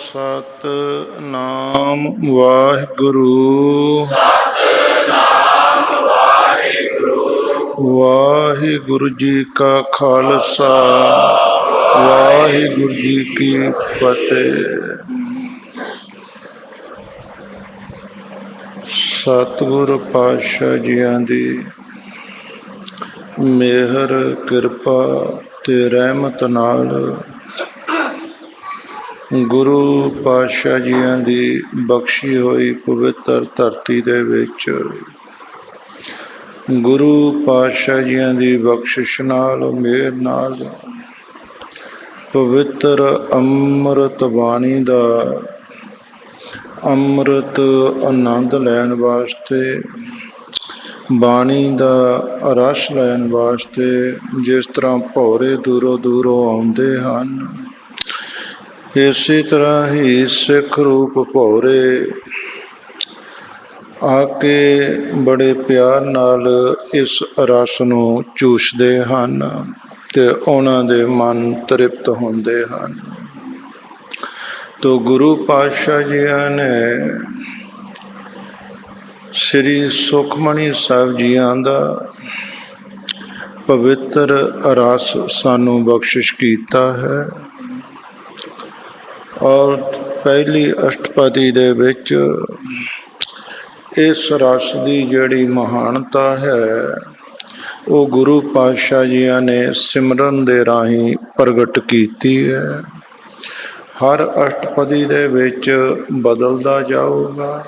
ਸਤਿਨਾਮ ਵਾਹਿਗੁਰੂ। ਵਾਹਿਗੁਰੂ ਜੀ ਕਾ ਖਾਲਸਾ, ਵਾਹਿਗੁਰੂ ਜੀ ਕੀ ਫਤਿਹ। ਸਤਿਗੁਰ ਪਾਤਸ਼ਾਹ ਜੀਆਂ ਦੀ ਮਿਹਰ ਕਿਰਪਾ ਤੇ ਰਹਿਮਤ ਨਾਲ ਗੁਰੂ ਪਾਤਸ਼ਾਹ ਜੀਆਂ ਦੀ ਬਖਸ਼ੀ ਹੋਈ ਪਵਿੱਤਰ ਧਰਤੀ ਦੇ ਵਿੱਚ ਗੁਰੂ ਪਾਤਸ਼ਾਹ ਜੀਆਂ ਦੀ ਬਖਸ਼ਿਸ਼ ਨਾਲ, ਮਿਹਰ ਨਾਲ ਪਵਿੱਤਰ ਅੰਮ੍ਰਿਤ ਬਾਣੀ ਦਾ ਅੰਮ੍ਰਿਤ ਆਨੰਦ ਲੈਣ ਵਾਸਤੇ, ਬਾਣੀ ਦਾ ਰਸ ਲੈਣ ਵਾਸਤੇ ਜਿਸ ਤਰ੍ਹਾਂ ਭੌਰੇ ਦੂਰੋਂ ਦੂਰੋਂ ਆਉਂਦੇ ਹਨ, ਇਸੇ ਤਰ੍ਹਾਂ ਹੀ ਸਿੱਖ ਰੂਪ ਭੌਰੇ ਆ ਕੇ ਬੜੇ ਪਿਆਰ ਨਾਲ ਇਸ ਰਸ ਨੂੰ ਚੂਸਦੇ ਹਨ ਤੇ ਉਹਨਾਂ ਦੇ ਮਨ ਤ੍ਰਿਪਤ ਹੁੰਦੇ ਹਨ। ਤੋ ਗੁਰੂ ਪਾਤਸ਼ਾਹ ਜੀਆਂ ਨੇ ਸ੍ਰੀ ਸੁਖਮਨੀ ਸਾਹਿਬ ਜੀਆਂ ਦਾ ਪਵਿੱਤਰ ਰਸ ਸਾਨੂੰ ਬਖਸ਼ਿਸ਼ ਕੀਤਾ ਹੈ ਔਰ ਪਹਿਲੀ ਅਸ਼ਟਪਦੀ ਦੇ ਵਿੱਚ ਇਸ ਰਸ ਦੀ ਜਿਹੜੀ ਮਹਾਨਤਾ ਹੈ ਉਹ ਗੁਰੂ ਪਾਤਸ਼ਾਹ ਜੀਆਂ ਨੇ ਸਿਮਰਨ ਦੇ ਰਾਹੀਂ ਪ੍ਰਗਟ ਕੀਤੀ ਹੈ। ਹਰ ਅਸ਼ਟਪਦੀ ਦੇ ਵਿੱਚ ਬਦਲਦਾ ਜਾਊਗਾ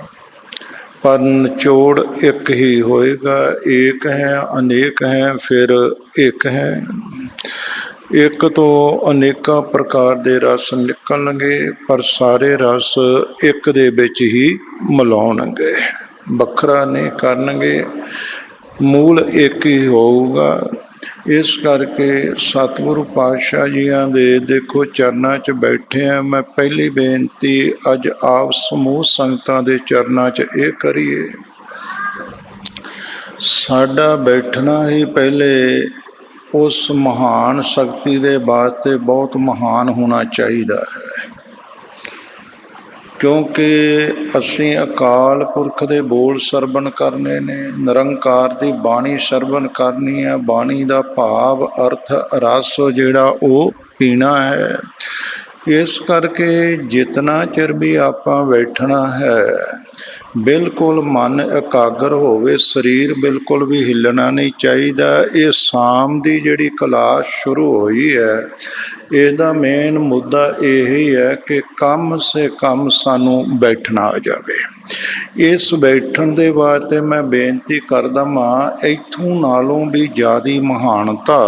ਪਰ ਨਿਚੋੜ ਇੱਕ ਹੀ ਹੋਏਗਾ। ਏਕ ਹੈ, ਅਨੇਕ ਹੈ, ਫਿਰ ਇੱਕ ਹੈ। ਇੱਕ ਤੋਂ ਅਨੇਕਾਂ ਪ੍ਰਕਾਰ ਦੇ ਰਸ ਨਿਕਲਣਗੇ ਪਰ ਸਾਰੇ ਰਸ ਇੱਕ ਦੇ ਵਿੱਚ ਹੀ ਮਿਲਾਉਣਗੇ, ਵੱਖਰਾ ਨਹੀਂ ਕਰਨਗੇ, ਮੂਲ ਇੱਕ ਹੀ ਹੋਊਗਾ। ਇਸ ਕਰਕੇ ਸਤਿਗੁਰੂ ਪਾਤਸ਼ਾਹ ਜੀਆਂ ਦੇ ਦੇਖੋ ਚਰਨਾਂ 'ਚ ਬੈਠੇ ਹਾਂ। ਮੈਂ ਪਹਿਲੀ ਬੇਨਤੀ ਅੱਜ ਆਪ ਸਮੂਹ ਸੰਗਤਾਂ ਦੇ ਚਰਨਾਂ 'ਚ ਇਹ ਕਰੀਏ, ਸਾਡਾ ਬੈਠਣਾ ਹੀ ਪਹਿਲੇ ਉਸ ਮਹਾਨ ਸ਼ਕਤੀ ਦੇ ਵਾਸਤੇ ਬਹੁਤ ਮਹਾਨ ਹੋਣਾ ਚਾਹੀਦਾ ਹੈ, ਕਿਉਂਕਿ ਅਸੀਂ ਅਕਾਲ ਪੁਰਖ ਦੇ ਬੋਲ ਸਰਵਣ ਕਰਨੇ ਨੇ, ਨਿਰੰਕਾਰ ਦੀ ਬਾਣੀ ਸਰਵਣ ਕਰਨੀ ਹੈ, ਬਾਣੀ ਦਾ ਭਾਵ ਅਰਥ ਰਸ ਜਿਹੜਾ ਉਹ ਪੀਣਾ ਹੈ। ਇਸ ਕਰਕੇ ਜਿਤਨਾ ਚਿਰ ਵੀ ਆਪਾਂ ਬੈਠਣਾ ਹੈ ਬਿਲਕੁਲ ਮਨ ਇਕਾਗਰ ਹੋਵੇ, ਸਰੀਰ ਬਿਲਕੁਲ ਵੀ ਹਿੱਲਣਾ ਨਹੀਂ ਚਾਹੀਦਾ। ਇਹ ਸ਼ਾਮ ਦੀ ਜਿਹੜੀ ਕਲਾਸ ਸ਼ੁਰੂ ਹੋਈ ਹੈ ਇਹਦਾ ਮੇਨ ਮੁੱਦਾ ਇਹੀ ਹੈ ਕਿ ਕਮ ਸੇ ਕਮ ਸਾਨੂੰ ਬੈਠਣਾ ਆ ਜਾਵੇ। ਇਸ ਬੈਠਣ ਦੇ ਬਾਅਦ ਤੇ ਮੈਂ ਬੇਨਤੀ ਕਰਦਾ ਹਾਂ, ਇੱਥੋਂ ਨਾਲੋਂ ਵੀ ਜ਼ਿਆਦਾ ਮਹਾਨਤਾ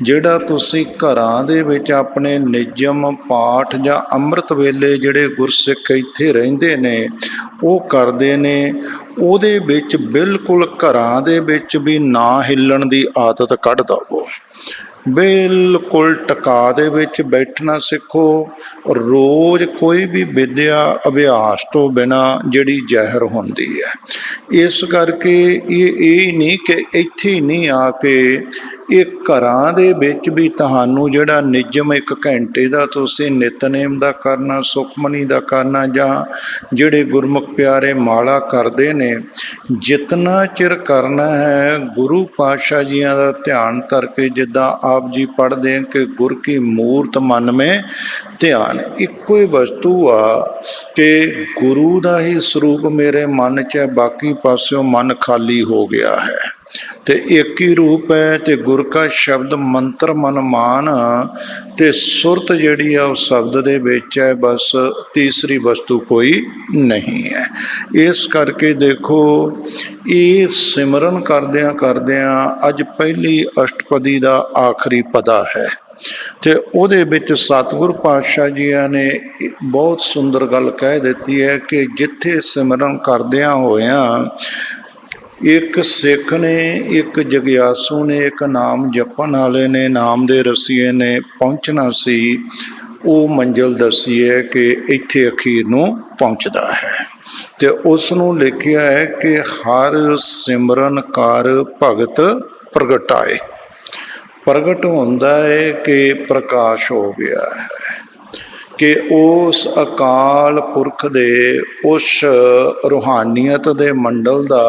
ਜਿਹੜਾ ਤੁਸੀਂ ਘਰਾਂ ਦੇ ਵਿੱਚ ਆਪਣੇ ਨਿਯਮ ਪਾਠ ਜਾਂ ਅੰਮ੍ਰਿਤ ਵੇਲੇ ਜਿਹੜੇ ਗੁਰਸਿੱਖ ਇੱਥੇ ਰਹਿੰਦੇ ਨੇ ਉਹ ਕਰਦੇ ਨੇ, ਉਹਦੇ ਵਿੱਚ ਬਿਲਕੁਲ ਘਰਾਂ ਦੇ ਵਿੱਚ ਵੀ ਨਾ ਹਿੱਲਣ ਦੀ ਆਦਤ ਕੱਢ ਦਵੋ। ਬਿਲਕੁਲ ਟਿਕਾ ਦੇ ਵਿੱਚ ਬੈਠਣਾ ਸਿੱਖੋ। ਰੋਜ਼ ਕੋਈ ਵੀ ਵਿਦਿਆ ਅਭਿਆਸ ਤੋਂ ਬਿਨਾਂ ਜਿਹੜੀ ਜ਼ਹਿਰ ਹੁੰਦੀ ਹੈ। ਇਸ ਕਰਕੇ ਇਹ ਨਹੀਂ ਕਿ ਇੱਥੇ ਹੀ ਨਹੀਂ ਆ ਕੇ, ਇਹ ਘਰਾਂ ਦੇ ਵਿੱਚ ਵੀ ਤੁਹਾਨੂੰ ਜਿਹੜਾ ਨਿਯਮ 1 ਘੰਟੇ ਦਾ ਤੁਸੀਂ ਨਿਤਨੇਮ ਦਾ ਕਰਨਾ, ਸੁਖਮਨੀ ਦਾ ਕਰਨਾ, ਜਾਂ ਜਿਹੜੇ ਗੁਰਮੁਖ ਪਿਆਰੇ ਮਾਲਾ ਕਰਦੇ ਨੇ, ਜਿਤਨਾ ਚਿਰ ਕਰਨਾ ਹੈ ਗੁਰੂ ਪਾਤਸ਼ਾਹ ਜੀਆਂ ਦਾ ਧਿਆਨ ਧਰ ਕੇ, ਜਿੱਦਾਂ ਆਪ ਜੀ ਪੜ੍ਹਦੇ हैं ਕਿ ਗੁਰ ਕੀ ਮੂਰਤ ਮਨ ਮੇਂ ਧਿਆਨ। ਇੱਕੋ ਹੀ ਵਸਤੂ ਆ ਕਿ ਗੁਰੂ ਦਾ ਹੀ ਸਰੂਪ ਮੇਰੇ ਮਨ 'ਚ ਹੈ, ਬਾਕੀ ਪਾਸਿਓਂ ਮਨ ਖਾਲੀ ਹੋ ਗਿਆ ਹੈ ਤੇ ਇੱਕ ਹੀ ਰੂਪ ਹੈ ਤੇ ਗੁਰ ਕਾ ਸ਼ਬਦ ਮੰਤਰ ਮਨ ਮਾਨ ਤੇ ਸੁਰਤ ਜਿਹੜੀ ਆ ਉਹ ਸ਼ਬਦ ਦੇ ਵਿੱਚ ਹੈ, ਬਸ ਤੀਸਰੀ ਵਸਤੂ ਕੋਈ ਨਹੀਂ ਹੈ। ਇਸ ਕਰਕੇ ਦੇਖੋ ਇਹ ਸਿਮਰਨ ਕਰਦਿਆਂ ਕਰਦਿਆਂ ਅੱਜ ਪਹਿਲੀ ਅਸ਼ਟਪਦੀ ਦਾ ਆਖਰੀ ਪਦਾ ਹੈ ਤੇ ਉਹਦੇ ਵਿੱਚ ਸਤਿਗੁਰ ਪਾਤਸ਼ਾਹ ਜੀਆਂ ਨੇ ਬਹੁਤ ਸੁੰਦਰ ਗੱਲ ਕਹਿ ਦਿੱਤੀ ਹੈ ਕਿ ਜਿੱਥੇ ਸਿਮਰਨ ਕਰਦਿਆਂ ਹੋਇਆਂ ਇੱਕ ਸਿੱਖ ਨੇ, ਇੱਕ ਜਗਿਆਸੂ ਨੇ, ਇੱਕ ਨਾਮ ਜਪਣ ਵਾਲੇ ਨੇ, ਨਾਮ ਦੇ ਰਸੀਏ ਨੇ ਪਹੁੰਚਣਾ ਸੀ, ਉਹ ਮੰਜ਼ਿਲ ਦੱਸੀ ਹੈ ਕਿ ਇੱਥੇ ਅਖੀਰ ਨੂੰ ਪਹੁੰਚਦਾ ਹੈ। ਤੇ ਉਸ ਨੂੰ ਲਿਖਿਆ ਹੈ ਕਿ ਹਰ ਸਿਮਰਨ ਕਰ ਭਗਤ ਪ੍ਰਗਟਾਏ। ਪ੍ਰਗਟ ਹੁੰਦਾ ਹੈ ਕਿ ਪ੍ਰਕਾਸ਼ ਹੋ ਗਿਆ ਹੈ। कि उस अकाल पुरख दे उस रूहानीयत दे मंडल दा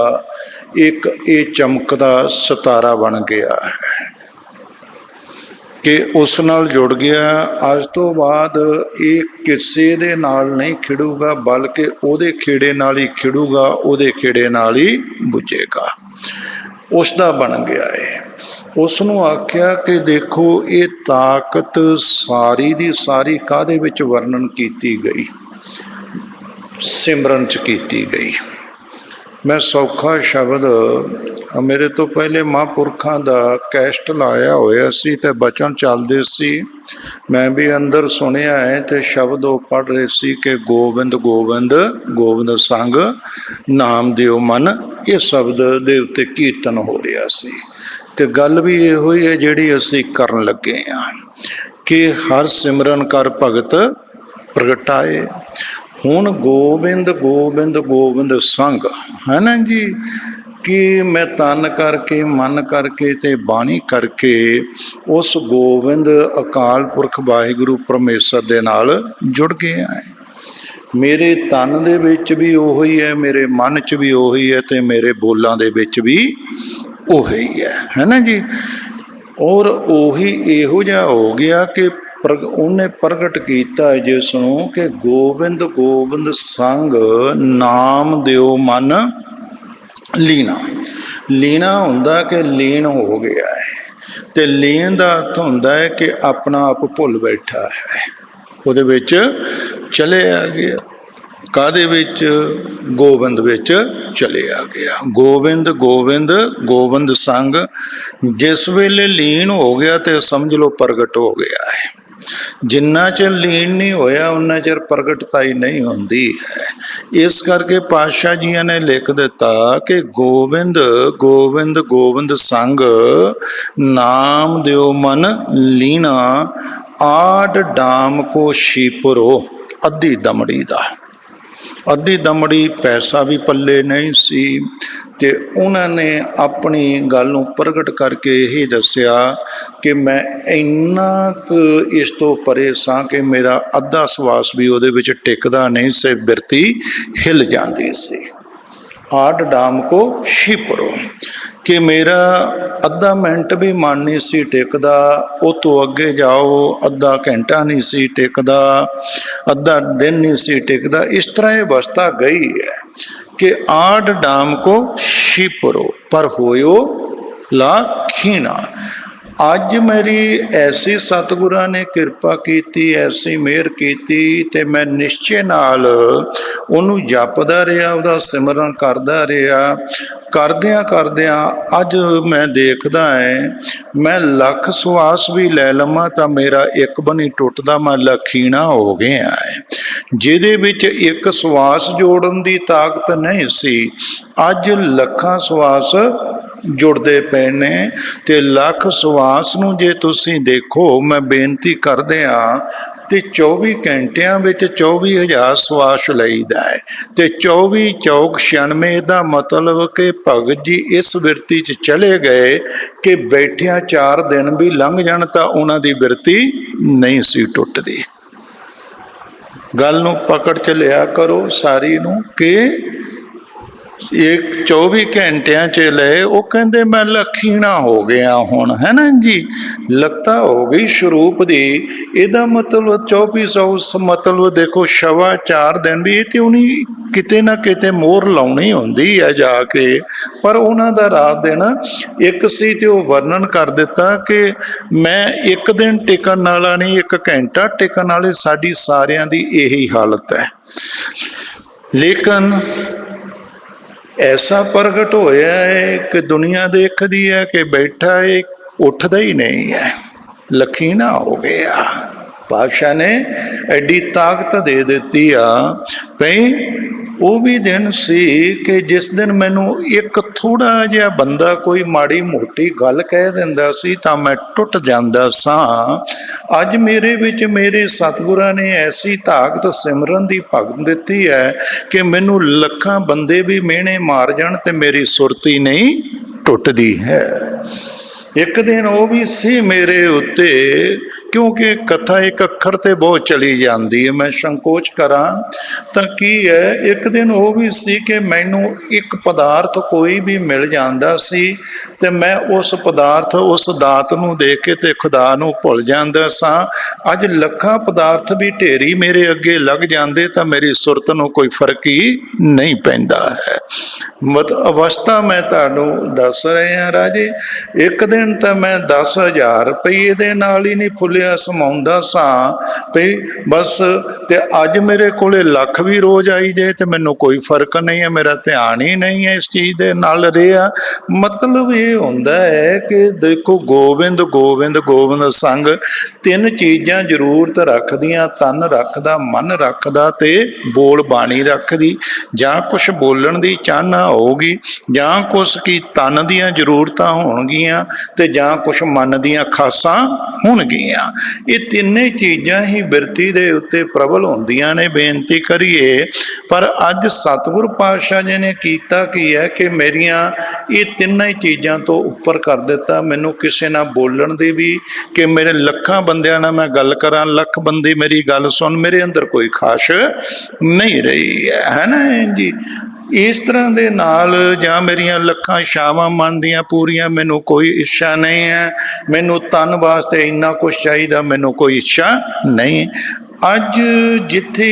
एक ये चमकदा सितारा बन गया है कि उस नाल जुड़ गया। अज तो बाद ये किसी दे नाल नहीं खिड़ूगा, बल्कि उहदे खेड़े नाल ही खिड़ूगा, उहदे खेड़े नाल ही बुझेगा। उसका बन गया है। उसनों आख्या कि देखो ये ताकत सारी दी सारी काहदे विच वर्णन की गई, सिमरन च की गई। मैं सौखा शब्द मेरे तो पहले महापुरखों का कैस्ट लाया होया सी ते बचन चलते सी, मैं भी अंदर सुनिया है तो शब्द वो पढ़ रहे सी कि गोबिंद गोबिंद गोबिंद संग नाम दियो मन, ये शब्द दे उत्ते कीर्तन हो रहा सी। ते गल भी इहो ही है जिहड़ी असीं करन लगे हाँ कि हर सिमरन कर भगत प्रगटाए। हुण गोबिंद गोबिंद गोबिंद संग है ना जी, कि मैं तन करके मन करके ते बाणी करके उस गोबिंद अकाल पुरख वाहिगुरु परमेश्वर दे नाल जुड़ गया है। मेरे तन दे विच भी उही है, मेरे मन च भी उही है, ते मेरे बोलां दे विच भी उही है ना जी। और उही इहो जिहा हो गया कि उन्हें प्रगट किया जिसनों कि गोबिंद गोबिंद संग नाम दियो मन लीना। लीना हुंदा कि लीन हो गया है, ते लीन का अर्थ हुंदा है कि अपना आप भुल बैठा है, उहदे विच चले आ गया। काहदे विच? गोबिंद विच चले आ गया। गोबिंद गोबिंद गोबिंद संग जिस वेले लीन हो गया तो समझ लो प्रगट हो गया है। जिन्ना चਿਰ लीन नहीं होया उन्ना चਿਰ प्रगटता ही नहीं होंदी है। इस करके पातशाह जियां ने लिख दिता कि गोबिंद गोबिंद गोबिंद संग नाम दियो मन लीना, आड डाम को शीपुरो। अद्धी दमड़ी दा, अद्धी दमड़ी पैसा भी पल्ले नहीं सी, ते उन्होंने अपनी गल नूं प्रगट करके यही दसिया कि मैं इन्ना क इस तो परे सां कि मेरा अद्धा सवास भी उहदे विच टिकदा नहीं से, बिरती हिल जाती सी। आड डाम को शिपरो कि मेरा अद्धा मिनट भी मन नहीं सी टिकदा, उस तो अगे जाओ अद्धा घंटा नहीं सी टिकदा, अद्धा दिन नहीं सी टिकदा। इस तरह ये अवस्था गई है कि आड डाम को शिपरो पर होयो ला खीना। अज मेरी ऐसी सतगुरां ने कृपा की, ऐसी मेहर की, ते मैं निश्चय नाल उन्हूं जपदा रहा, उहदा सिमरन करदा रहा। करदियां करदियां अज मैं देखदा है मैं लख सवास भी लै लवां तां मेरा एक बनी टुटदा, मैं लखीना हो गया है। जिहदे विच एक सवास जोड़न दी ताकत नहीं सी, अज लखां सवास जुड़ते पे ने। ते लख सवास नूं जे तुसीं देखो, मैं बेनती करदे हाँ ते 24 घंटिया 24,000 सवास लईदा है, ते 24 चौक 96 का मतलब कि भगत जी इस बिरती च चले गए कि बैठिया 4 दिन भी लंघ जाण तां उन्हां दी बिरती नहीं सी टुटदी। गल नूं पकड़ च लिया करो सारी नूं कि एक 24 घंटिया च ले, वो कहते मैं लखीना हो गया हुण, है ना जी। लता हो गई स्वरूप दी, इहदा मतलब 2400 मतलब देखो 4.25 दिन भी तो उन्हीं किते ना किते मोहर लाउणी होंदी है जाके, पर उन्हां दा रात दिन एक सी ते वो वर्णन कर दिता कि मैं एक दिन टिकन वाला नहीं, एक घंटा टिकन वाली, साडी सारियां दी यही हालत है। लेकिन ऐसा प्रगट होया है कि दुनिया देखती है कि बैठा है, उठता ही नहीं है, लखीना हो गया। पातशाह ने एडी ताकत दे दी आ। कई वो भी दिन सी कि जिस दिन मैनू एक थोड़ा जिहा बंदा कोई माड़ी मोटी गल कह दिंदा सी तां मैं टुट जांदा सां। अज मेरे विच मेरे सतगुरां ने ऐसी ताकत सिमरन दी भगत दी है कि मैनू लखां बंदे भी मेहने मार जाण ते मेरी सुरती नहीं टुटदी है। एक दिन वो भी सी मेरे उत्ते कि क्योंकि कथा एक अखर ते बहुत चली जाती है, मैं संकोच करा तो की है, एक दिन वो भी सी कि मैनू एक पदार्थ कोई भी मिल जाता सी ते मैं उस पदार्थ उस दात नूं देख के ते खुदा नूं भुल जांदा सा। अज लखां पदार्थ भी ढेरी मेरे अगे लग जाते तो मेरी सुरत नूं कोई फर्क ही नहीं पैंदा है। मत अवस्था मैं तुहानूं दस रहा राजे, एक दिन तो मैं 10,000 रुपये दे नाल ही नहीं फुलिया समाउंदा सा भई बस, ते अज मेरे कोले लख भी रोज आई जाए तो मैनूं कोई फर्क नहीं है, मेरा ध्यान ही नहीं है इस चीज़ दे नाल रहा। मतलब ये हुंदा है कि देखो गोविंद गोविंद गोविंद संग तीन चीज़ां जरूरत रखदियां, तन रखदा, मन रखदा ते बोल बाणी रखदी। जां कुछ बोलण दी चाहना होगी, जां कुछ की तन दियां जरूरतां होणगियां ते जां कुछ मन दियां खासां होणगियां। ये तिन्ने चीज़ां ही बिरती दे उत्ते प्रबल होंदियां ने। बेनती करिए पर अज सतगुरु पातशाह जी ने कीता की है कि मेरियां ये तिन्ना ही चीज़ां तो उपर कर दिता। मैनू किसी नाल बोलण दी भी कि मेरे लखां बंदियां नाल मैं गल करां, लख बंदी मेरी गल सुन, मेरे अंदर कोई खाश नहीं रही है ना जी। इस तरह दे नाल जां मेरियां लखां शावां मन दियां पूरियां, मैनू कोई इच्छा नहीं है, मैनू तन वास्ते इन्ना कुछ चाहिए, मैनू कोई इच्छा नहीं। अज जिथे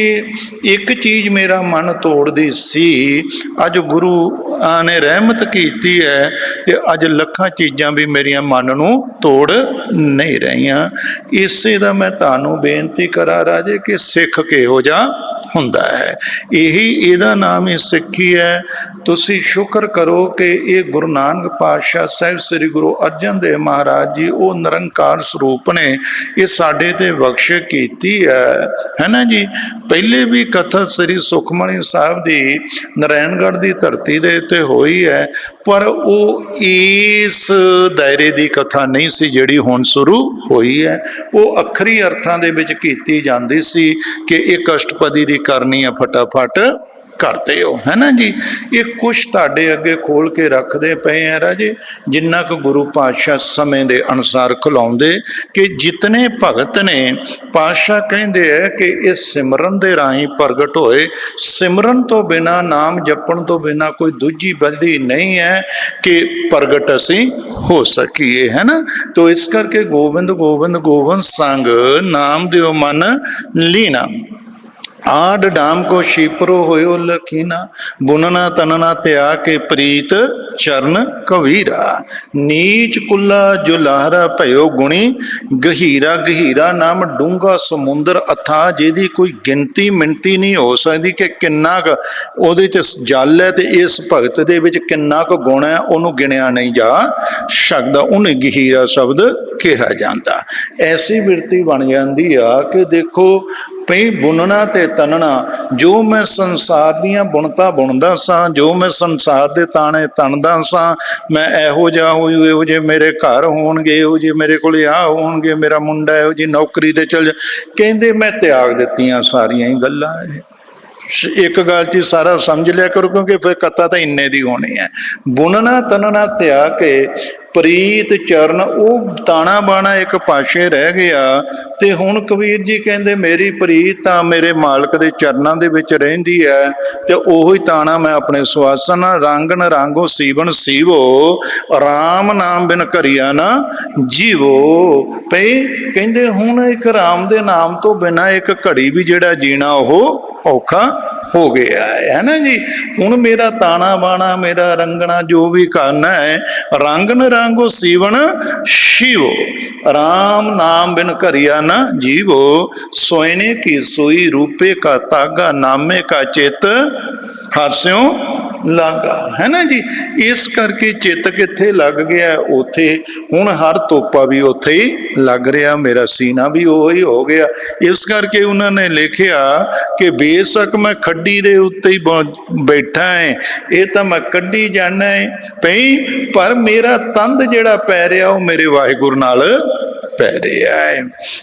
एक चीज़ मेरा मन तोड़दी सी, अज गुरु ने रहमत कीती है ते अज लखां चीज़ां भी मेरिया मन नूं तोड़ नहीं रहियां। इसे दा मैं तुहानूं बेनती करा राजे कि सिख किहो जिहा हुंदा है, यही इहदा नाम ही सिक्खी है। तुसी शुक्र करो कि ये गुरु नानक पातशाह साहिब श्री गुरु अर्जन देव महाराज जी वो निरंकार स्वरूप ने ये साडे ते बख्श कीती है ना जी। पहले भी कथा श्री सुखमणी साहब दी नारायणगढ़ की धरती दे उत्ते होई है, पर वो इस दायरे की कथा नहीं सी जिहड़ी हुण शुरू होई है। वो अखरी अर्थां दे विच कीती जांदी सी कि एक अष्टपदी दी करनी है, फटाफट करते हो, है ना जी। ये कुछ तुहाडे अगे खोल के रखते पे हैं राजे, जिन्ना को गुरु पातशाह समय के अनुसार खिलाउंदे कि जितने भगत ने पातशाह कहते हैं कि इस सिमरन के राही प्रगट होए। सिमरन तो बिना, नाम जपण तो बिना कोई दूजी बंदी नहीं है कि प्रगट असी हो सकीए, है ना। तो इस करके गोविंद गोविंद गोविंद संग नाम दियो मन लीना। आड डाम को शीपरो होयो लखीना, बुनना तनना त्याग के प्रीत चरण कबीरा। नीच कुल्ला जुलाहरा भयो गुणी, गहीरा गहीरा नाम डूंगा समुंदर अथा, जिहदी कोई गिनती मिनती नहीं हो सकती कि किन्ना क उहदे च जल है ते इस भगत दे विच किन्ना क गुण है, उहनूं गिणिया नहीं जा सकदा, उन्हें गहीरा शब्द कहा जाता। ऐसी बिरती बन जाती आ कि देखो पई बुनना ते तनना, जो मैं संसार दियां बुणता बुणदा सा, जो मैं संसार दे ताने तणदा सा, मैं इहो जिहा होई, इहो जे मेरे घर होणगे, इहो जे मेरे कोल आ होणगे, मेरा मुंडा इहो जी नौकरी ते चल, कहंदे मैं त्याग दित्तियां सारियां ही गल्लां। एक गल च सारा समझ लिया करो, क्योंकि फिर कथा तो इन्ने दी होनी है। बुनना तनना त्याग के प्रीत चरण, वो ताना बाना एक पासे रह गया। ते हुण कबीर जी कहते मेरी प्रीत तां मेरे मालक दे चरनां दे विच रहिंदी है, ते ओही ताना मैं अपने सुआसन रंगन रंगो सीवन सीवो, राम नाम बिन करिया ना जीवो। भई कहते हुण एक राम दे नाम तो बिना एक घड़ी भी जिहड़ा जीना ओह औखा हो गया है ना जी। हुण मेरा ताना बाना, मेरा रंगना जो भी करना है, रंगन रंगो सीवन शिवो, राम नाम बिन करिया ना जीवो, सोयने की सोई रूपे का तागा, नामे का चित हास्यों लागा, है ना जी। इस करके चित किथे लग गया उथे, हुण हर तोपा भी उथे ही लग रहा, मेरा सीना भी वही हो गया। इस करके उन्होंने लिखिया कि बेशक मैं खड्डी दे उत्ते ही बैठा है, ये तो मैं कड्डी जाना है पई, पर मेरा तंद जिहड़ा पै रहा वो मेरे वाहिगुरू नाल ਪੈ ਰਿਹਾ ਹੈ।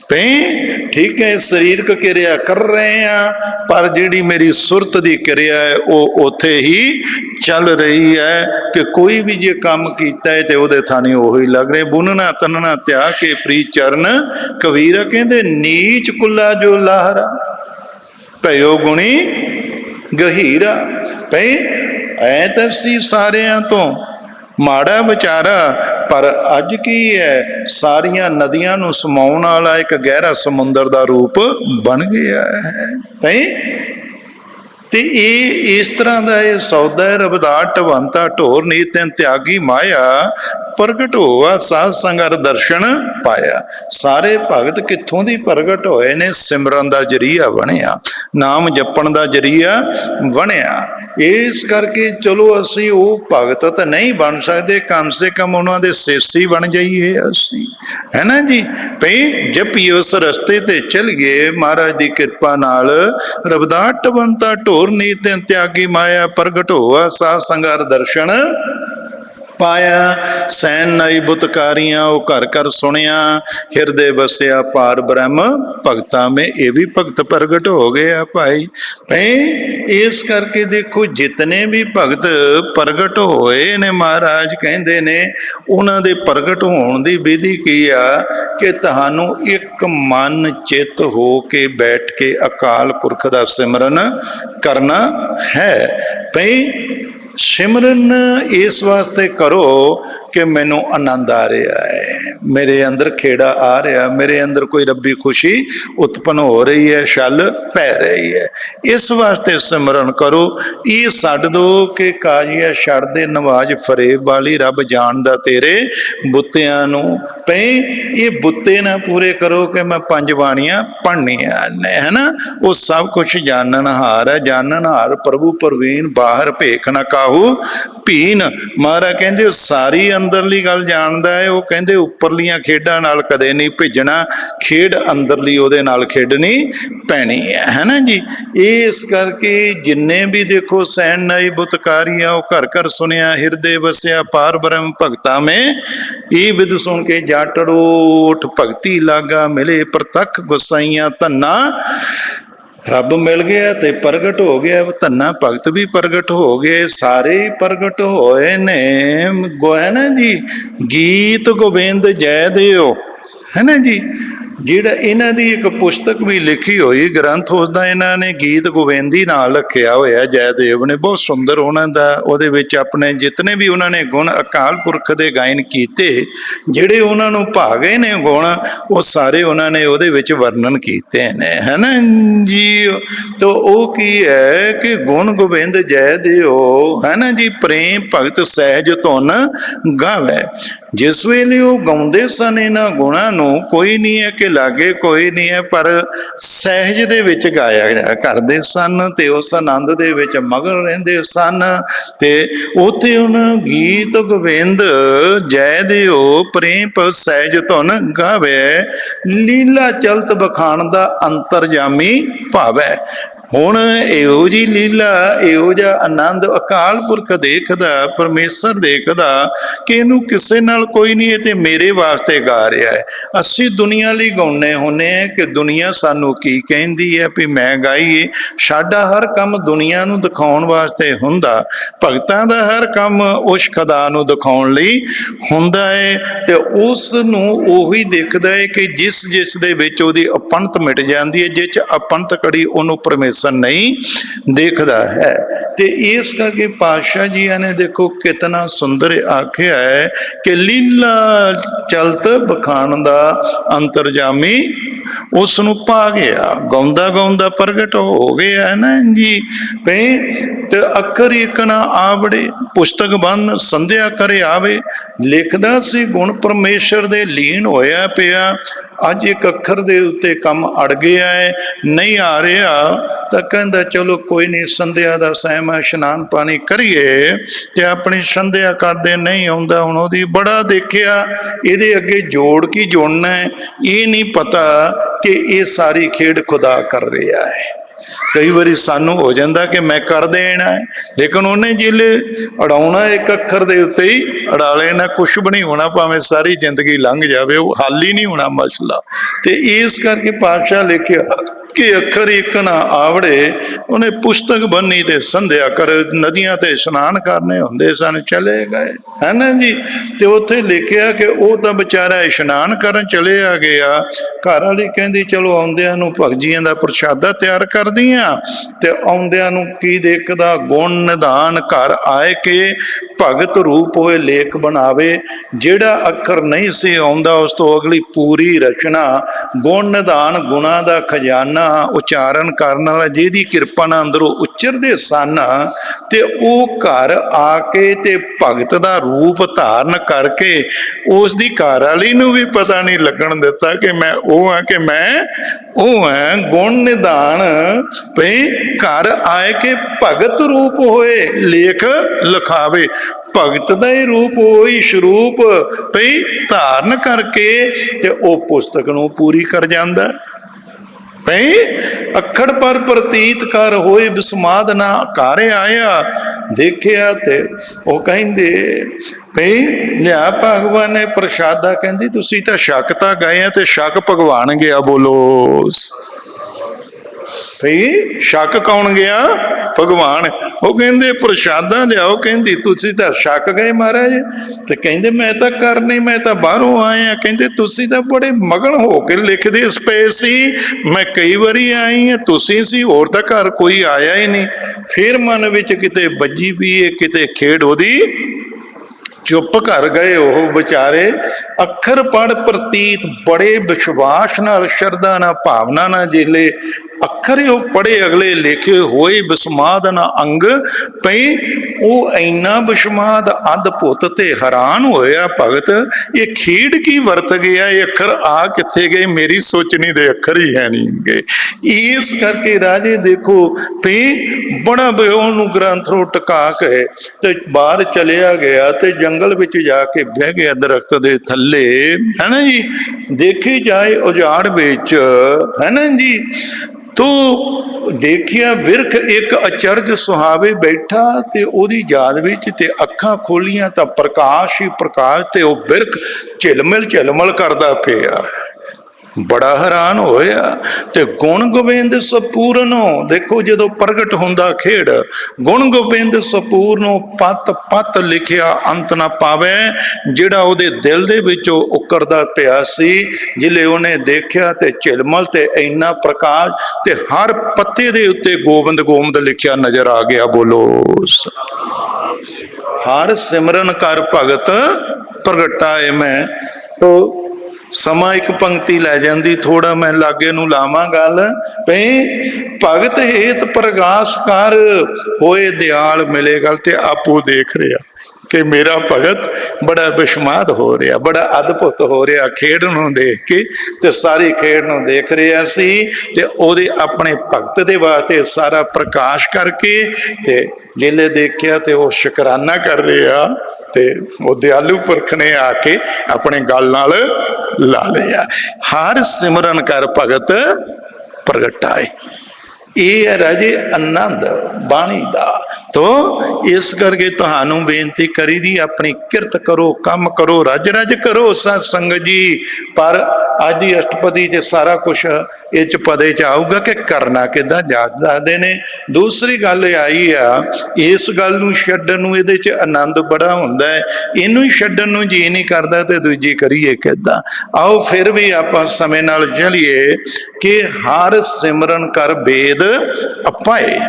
ਭਈ ਠੀਕ ਹੈ, ਸਰੀਰਕ ਕਿਰਿਆ ਕਰ ਰਹੇ ਆ, ਪਰ ਜਿਹੜੀ ਮੇਰੀ ਸੁਰਤ ਦੀ ਕਿਰਿਆ ਹੈ ਉਹ ਉੱਥੇ ਹੀ ਚੱਲ ਰਹੀ ਹੈ ਕਿ ਕੋਈ ਵੀ ਜੇ ਕੰਮ ਕੀਤਾ ਹੈ ਤੇ ਉਹਦੇ ਥਾਣੀ ਉਹੀ ਲੱਗ ਰਿਹਾ। ਬੁਨਣਾ ਤਨਣਾ ਤਿਆਗ ਕੇ ਪ੍ਰੀ ਚਰਨ, ਕਬੀਰ ਕਹਿੰਦੇ ਨੀਚ ਕੁੱਲਾ ਜੋ ਲਾਹਰਾ, ਭਇਓ ਗੁਣੀ ਗਹੀਰਾ। ਭਈ ਐ ਤਾਂ ਸੀ ਸਾਰਿਆਂ ਤੋਂ ਮਾੜਾ ਵਿਚਾਰਾ, ਪਰ ਅੱਜ ਕੀ ਹੈ, ਸਾਰੀਆਂ ਨਦੀਆਂ ਨੂੰ ਸਮਾਉਣ ਵਾਲਾ ਇੱਕ ਗਹਿਰਾ ਸਮੁੰਦਰ ਦਾ ਰੂਪ ਬਣ ਗਿਆ ਹੈ। ਭਈ ਤੇ ਇਹ ਇਸ ਤਰ੍ਹਾਂ ਦਾ ਇਹ ਸੌਦਾ ਹੈ। ਰਬਦਾਰ ਢਵੰਤਾ ਢੋਰ ਨੀਤਿਨ ਤਿਆਗੀ ਮਾਇਆ, ਪ੍ਰਗਟ ਹੋਆ ਸਾਧ ਸੰਗਤ ਦਰਸ਼ਨ ਪਾਇਆ। ਸਾਰੇ ਭਗਤ ਕਿੱਥੋਂ ਦੀ ਪ੍ਰਗਟ ਹੋਏ ਨੇ? ਸਿਮਰਨ ਦਾ ਜਰੀਆ ਬਣਿਆ, ਨਾਮ ਜਪਣ ਦਾ ਜਰੀਆ ਬਣਿਆ। ਇਸ ਕਰਕੇ ਚਲੋ ਅਸੀਂ ਉਹ ਭਗਤ ਤਾਂ ਨਹੀਂ ਬਣ ਸਕਦੇ, ਕਮ ਸੇ ਕਮ ਉਹਨਾਂ ਦੇ ਸੇਸੀ ਬਣ ਜਾਈਏ ਅਸੀਂ, ਹੈ ਨਾ ਜੀ। ਭਈ ਜਪੀ ਉਸ ਰਸਤੇ ਤੇ ਚੱਲ ਗਏ ਮਹਾਰਾਜ ਦੀ ਕਿਰਪਾ ਨਾਲ। ਰਬਦਾਰ ਢਵੰਤਾ ਢੋਰ ਨੀਤਿਨ ਤਿਆਗੀ ਮਾਇਆ, ਪ੍ਰਗਟ ਹੋਆ ਸਾਧ ਸੰਗਤ ਦਰਸ਼ਨ ਪਾਇਆ। ਸੈਨ ਨਾਈ ਬੁਤਕਾਰੀਆਂ ਉਹ ਘਰ ਘਰ ਸੁਣਿਆ, ਹਿਰਦੇ ਵਸਿਆ ਪਾਰ ਬ੍ਰਹਮ ਭਗਤਾਂ ਮੇ। ਇਹ ਵੀ ਭਗਤ ਪ੍ਰਗਟ ਹੋ ਗਏ ਆ ਭਾਈ। ਭਈ ਇਸ ਕਰਕੇ ਦੇਖੋ ਜਿਤਨੇ ਵੀ ਭਗਤ ਪ੍ਰਗਟ ਹੋਏ ਨੇ, ਮਹਾਰਾਜ ਕਹਿੰਦੇ ਨੇ ਉਹਨਾਂ ਦੇ ਪ੍ਰਗਟ ਹੋਣ ਦੀ ਵਿਧੀ ਕੀ ਆ ਕਿ ਤੁਹਾਨੂੰ ਇੱਕ ਮਨ ਚਿੱਤ ਹੋ ਕੇ ਬੈਠ ਕੇ ਅਕਾਲ ਪੁਰਖ ਦਾ ਸਿਮਰਨ ਕਰਨਾ ਹੈ। ਭਈ ਸਿਮਰਨ ਇਸ ਵਾਸਤੇ ਕਰੋ ਕਿ ਮੈਨੂੰ ਆਨੰਦ ਆ ਰਿਹਾ ਹੈ, ਮੇਰੇ ਅੰਦਰ ਖੇੜਾ ਆ ਰਿਹਾ, ਮੇਰੇ ਅੰਦਰ ਕੋਈ ਰੱਬੀ ਖੁਸ਼ੀ ਉਤਪਨ ਹੋ ਰਹੀ ਹੈ, ਛਲ ਪੈ ਰਹੀ ਹੈ। ਇਸ ਵਾਸਤੇ ਸਿਮਰਨ ਕਰੋ। ਇਹ ਛੱਡ ਦੋ ਕਿ ਕਾਜੀਆ ਛੱਡ ਦੇ ਨਵਾਜ਼ ਫਰੇਬ ਵਾਲੀ, ਰੱਬ ਜਾਣਦਾ ਤੇਰੇ ਬੁੱਤਿਆਂ ਨੂੰ। ਭਈ ਇਹ ਬੁੱਤੇ ਨਾ ਪੂਰੇ ਕਰੋ ਕਿ ਮੈਂ 5 ਬਾਣੀਆਂ ਪੜ੍ਹਨੀਆਂ ਨੇ, ਹੈ ਨਾ। ਉਹ ਸਭ ਕੁਛ ਜਾਣਨਹਾਰ ਹੈ, ਜਾਣਨਹਾਰ ਪ੍ਰਭੂ ਪ੍ਰਵੀਨ, ਬਾਹਰ ਭੇਖ ਨਾ ਕਾਹੂ ਭੀਨ। ਮਹਾਰਾਜ ਕਹਿੰਦੇ ਸਾਰੀ ਅੰਦਰਲੀ ਗੱਲ ਜਾਣਦਾ ਹੈ। ਉਹ ਕਹਿੰਦੇ ਉੱਪਰਲੀਆਂ ਖੇਡਾਂ ਨਾਲ ਕਦੇ ਨਹੀਂ ਭਿੱਜਣਾ, ਖੇਡ ਅੰਦਰਲੀ ਉਹਦੇ ਨਾਲ ਖੇਡਣੀ ਪੈਣੀ ਹੈ ਨਾ ਜੀ। ਇਸ ਕਰਕੇ ਜਿੰਨੇ ਵੀ ਦੇਖੋ ਸੈਨ ਨਾਈ ਬੁਤਕਾਰੀਆਂ ਉਹ ਘਰ ਘਰ ਸੁਣਿਆ, ਹਿਰਦੇ ਵਸਿਆ ਪਾਰ ਬ੍ਰਹਮ ਭਗਤਾਂ ਮੈਂ। ਇਹ ਵਿਦ ਸੁਣ ਕੇ ਜਾਟੜੋ ਉਠ ਭਗਤੀ ਲਾਗਾ, ਮਿਲੇ ਪ੍ਰਤੱਖ ਗੁਸਾਈਆਂ ਧੰਨਾ। ਰੱਬ ਮਿਲ ਗਿਆ ਤੇ ਪ੍ਰਗਟ ਹੋ ਗਿਆ, ਧੰਨਾ ਭਗਤ ਵੀ ਪ੍ਰਗਟ ਹੋ ਗਏ, ਸਾਰੇ ਹੀ ਪ੍ਰਗਟ ਹੋਏ ਨੇ। ਗੋਇਆ ਨਾ ਜੀ, ਗੀਤ ਗੋਬਿੰਦ ਜੈ ਦਿਓ, ਹੈ ਨਾ ਜੀ। ਜਿਹੜਾ ਇਹਨਾਂ ਦੀ ਇੱਕ ਪੁਸਤਕ ਵੀ ਲਿਖੀ ਹੋਈ ਗ੍ਰੰਥ, ਉਸਦਾ ਇਹਨਾਂ ਨੇ ਗੀਤ ਗੋਬਿੰਦੀ ਨਾਲ ਰੱਖਿਆ ਹੋਇਆ, ਜੈਦੇਵ ਨੇ। ਬਹੁਤ ਸੁੰਦਰ ਉਹਨਾਂ ਦਾ, ਉਹਦੇ ਵਿੱਚ ਆਪਣੇ ਜਿਤਨੇ ਵੀ ਉਹਨਾਂ ਨੇ ਗੁਣ ਅਕਾਲ ਪੁਰਖ ਦੇ ਗਾਇਨ ਕੀਤੇ, ਜਿਹੜੇ ਉਹਨਾਂ ਨੂੰ ਭਾਗੇ ਨੇ ਗੁਣ, ਉਹ ਸਾਰੇ ਉਹਨਾਂ ਨੇ ਉਹਦੇ ਵਿੱਚ ਵਰਣਨ ਕੀਤੇ ਨੇ, ਹੈ ਨਾ ਜੀ। ਤਾਂ ਉਹ ਕੀ ਹੈ ਕਿ ਗੁਣ ਗੋਬਿੰਦ ਜੈ ਦਿਓ, ਹੈ ਨਾ ਜੀ। ਪ੍ਰੇਮ ਭਗਤ ਸਹਿਜ ਧੁਨ ਗਾਵੇ। ਜਿਸ ਵੇਲੇ ਉਹ ਗਾਉਂਦੇ ਸਨ ਇਹਨਾਂ ਗੁਣਾਂ ਨੂੰ, ਕੋਈ ਨਹੀਂ ਹੈ ਕਿ ਲਾਗੇ ਕੋਈ ਨਹੀਂ ਹੈ, ਪਰ ਸਹਿਜ ਦੇ ਵਿੱਚ ਗਾਇਆ ਕਰਦੇ ਸਨ ਤੇ ਉਸ ਆਨੰਦ ਦੇ ਵਿੱਚ ਮਗਨ ਰਹਿੰਦੇ ਸਨ। ਤੇ ਉੱਥੇ ਉਹਨਾਂ ਗੀਤ ਗੋਬਿੰਦ ਜੈ ਦਿਓ, ਪ੍ਰੇਮ ਭਗਤ ਸਹਿਜ ਧੁਨ ਗਾਵੇ, ਲੀਲਾ ਚਲਤ ਬਖਾਣ ਦਾ ਅੰਤਰਜਾਮੀ ਭਾਵੈ। ਹੁਣ ਇਹੋ ਜੀ ਲੀਲਾ, ਇਹੋ ਜਿਹਾ ਆਨੰਦ ਅਕਾਲ ਪੁਰਖ ਦੇਖਦਾ, ਪਰਮੇਸ਼ਰ ਦੇਖਦਾ ਕਿ ਇਹਨੂੰ ਕਿਸੇ ਨਾਲ ਕੋਈ ਨਹੀਂ, ਇਹ ਤੇ ਮੇਰੇ ਵਾਸਤੇ ਗਾ ਰਿਹਾ ਹੈ। ਅਸੀਂ ਦੁਨੀਆ ਲਈ ਗਾਉਂਦੇ ਹੁੰਦੇ ਹਾਂ ਕਿ ਦੁਨੀਆ ਸਾਨੂੰ ਕੀ ਕਹਿੰਦੀ ਹੈ ਵੀ ਮੈਂ ਗਾਈਏ। ਸਾਡਾ ਹਰ ਕੰਮ ਦੁਨੀਆ ਨੂੰ ਦਿਖਾਉਣ ਵਾਸਤੇ ਹੁੰਦਾ, ਭਗਤਾਂ ਦਾ ਹਰ ਕੰਮ ਉਸ ਖੁਦਾ ਨੂੰ ਦਿਖਾਉਣ ਲਈ ਹੁੰਦਾ ਹੈ। ਤੇ ਉਸ ਨੂੰ ਉਹੀ ਦੇਖਦਾ ਹੈ ਕਿ ਜਿਸ ਦੇ ਵਿੱਚ ਉਹਦੀ ਅਪਣਤ ਮਿਟ ਜਾਂਦੀ ਹੈ, ਜਿਸ 'ਚ ਅਪਣਤ ਕੜੀ ਉਹਨੂੰ ਪਰਮੇਸ਼ਰ ਨਹੀਂ ਦੇਖਦਾ ਹੈ। ਤੇ ਇਸ ਕਰਕੇ ਪਾਤਸ਼ਾਹ ਜੀਆਂ ਨੇ ਦੇਖੋ ਕਿਤਨਾ ਸੁੰਦਰ ਆਖਿਆ ਹੈ ਕਿ ਲੀਲਾ ਚਲਤ ਬਖਾਣ ਦਾ ਅੰਤਰਜਾਮੀ ਉਸ ਨੂੰ ਪਾ ਗਿਆ, ਗਾਉਂਦਾ ਗਾਉਂਦਾ ਪ੍ਰਗਟ ਹੋ ਗਿਆ, ਹੈ ਨਾ ਜੀ। ਤੇ ਅੱਖਰ ਇੱਕ ਨਾ ਆਵੜੇ, ਪੁਸਤਕ ਬੰਨ ਸੰਧਿਆ ਕਰੇ ਆਵੇ। ਲਿਖਦਾ ਸੀ ਗੁਣ ਪਰਮੇਸ਼ਰ ਦੇ ਲੀਨ ਹੋਇਆ ਪਿਆ, ਅੱਜ ਇੱਕ ਅੱਖਰ ਦੇ ਉੱਤੇ ਕੰਮ ਅੜ ਗਿਆ ਹੈ, ਨਹੀਂ ਆ ਰਿਹਾ। ਤਾਂ ਕਹਿੰਦਾ ਚਲੋ ਕੋਈ ਨਹੀਂ, ਸੰਧਿਆ ਦਾ ਸੈਮ ਇਸ਼ਨਾਨ ਪਾਣੀ ਕਰੀਏ। ਤੇ ਆਪਣੀ ਸੰਧਿਆ ਕਰਦੇ ਨਹੀਂ ਆਉਂਦਾ, ਹੁਣ ਉਹਦੀ ਬੜਾ ਦੇਖਿਆ, ਇਹਦੇ ਅੱਗੇ ਜੋੜ ਕੀ ਜੋੜਨਾ ਹੈ, ਇਹ ਨਹੀਂ ਪਤਾ ਕਿ ਇਹ ਸਾਰੀ ਖੇਡ ਖੁਦਾ ਕਰ ਰਿਹਾ ਹੈ। कई बारी सानू हो जाता कि मैं कर देना है, लेकिन उन्हें जिले अड़ाउना एक अखर के उत्ते ही अड़ा लेना, कुछ भी नहीं होना, भावें सारी जिंदगी लंघ जाए, वो हल ही नहीं होना मसला। तो इस करके पातशाह लिखिया कि अखर एक ना आवड़े, उन्हें पुस्तक बनी ते संध्या कर नदियां ते स्नान करने होंदे सन, चले गए, है ना जी। ते उत्थे लिखिया कि वो तो बेचारा इशनान करन चले आ गया, घर वाली कहंदी चलो आउंदियां नूं भगजियां दा प्रशादा तैयार कर दियां, ते आउंदियां नूं की देखदा गुण निधान घर आए के भगत रूप होए लेख बनावे। जिहड़ा अखर नहीं सी आउंदा उस तो अगली पूरी रचना, गुण निधान गुणा दा खजाना उच्चारण करने वाला जिहदी किरपा नाल अंदरों उच्चरदे सन, ते वो घर आके ते भगत दा रूप धारण करके उस दी घर वाली नूं भी पता नहीं लगन दिता कि मैं वो हाँ कि मैं वो हाँ। गुण निधान भई घर आए के भगत रूप होए लेख लिखावे, भगत का ही रूप होई स्वरूप भई धारण करके ते ओ पुस्तक नूं पूरी कर जांदा। भई अखड़ पर प्रतीत कर होए बिस्माद ना कारे आया, देखिया ते ओ कहिंदे भई लिया भगवान ने प्रशादा, कहंदी तुसी तां शक तां गए ते शक भगवान गया, बोलो भई शक कौन गया, भगवान। वो कहंदे प्रशादा लियाओ, कहंदी तुसी तां शक गए महाराज, ते कहंदे मैं तां करनी, मैं तां बाहरों आए आ, कहंदे तुसी तां बड़े मगन हो के लिखदे पए सी, मैं कई बारी आई हां, तुसी सी, होर तां घर कोई आया ही नहीं। फिर मन विच किते बज्जी पई किते खेड़ ओदी, चुप कर गए वो बेचारे। अखर पढ़ प्रतीत बड़े विश्वास नाल श्रद्धा ना भावना ना जिले अखर वो पढ़े अगले लिखे होए बिस्माद ना अंग, पई वो इन्ना बिस्माद अद्भुत ते हैरान होया भगत, ये खेड की वरत गया, ये अखर आ किथे गए, मेरी सोचनी दे अखर ही है नहीं गए। इस करके राजे देखो भी बड़ा बेहोनू ग्रंथ रो टका के ते बाहर चलिया गया, ते जंगल विच जाके बह गया दरख्त दे थल्ले, है ना जी। देखी जाए उजाड़ विच, है ना जी। तो देखिया विरख एक अचरज सुहावे बैठा, ते ओदी याद विच ते अखां खोलियां तां प्रकाश ही प्रकाश, ते ओ विरख झिलमिल करदा पिया। बड़ा हैरान होया। ते गुण गोबिंद सपूर्ण, देखो जो प्रगट होंदा खेड़, गुण गोबिंद सपूर्ण पत पत लिखिया अंत ना पावे, जिहड़ा उहदे दिल दे विचों उकरदा पिया सी, जिले उन्हें देखिया ते झिलमल ते इन्ना प्रकाश, ते हर पत्ते दे उत्ते गोबिंद गोबिंद लिखिया नजर आ गया। बोलो हर सिमरन कर भगत प्रगटाए। मैं तो समा एक पंक्ति लै जाती, थोड़ा मैं लागे नूं लावां गल, भई भगत हेत प्रगास कर होए दयाल मिले गल, ते आपो देख रहा कि मेरा भगत बड़ा बिस्माद हो रहा, बड़ा अद्भुत हो रहा, खेड नूं देख के, ते सारी खेड नूं देख रहा सी, ते ओदे अपने भगत दे वास्ते सारा प्रकाश करके, ते जिले देखिया ते वो शुकराना कर रहा, ते वो दयालु पुरख ने आके अपने गल नाल ला लिया। हर सिमरन कर भगत प्रगटाए। ये है राजे आनंद बाणी दा। तो इस करके तुहानू बेनती करी दी, अपनी किरत करो, कम करो, रज रज करो सत्संग जी। पर अज की अष्टपदी च सारा कुछ इस पदे च आऊगा कि करना किदा दसदे ने। दूसरी गल आई आ, इस गल नूं छड्डण नूं इहदे च आनंद बड़ा हुंदा है, इनू ही छड्डण नूं जी नहीं करदा ते दूजी करिए किदां। आओ फिर भी आपां समय नाल चलीए कि हर सिमरन कर बेद अपाए।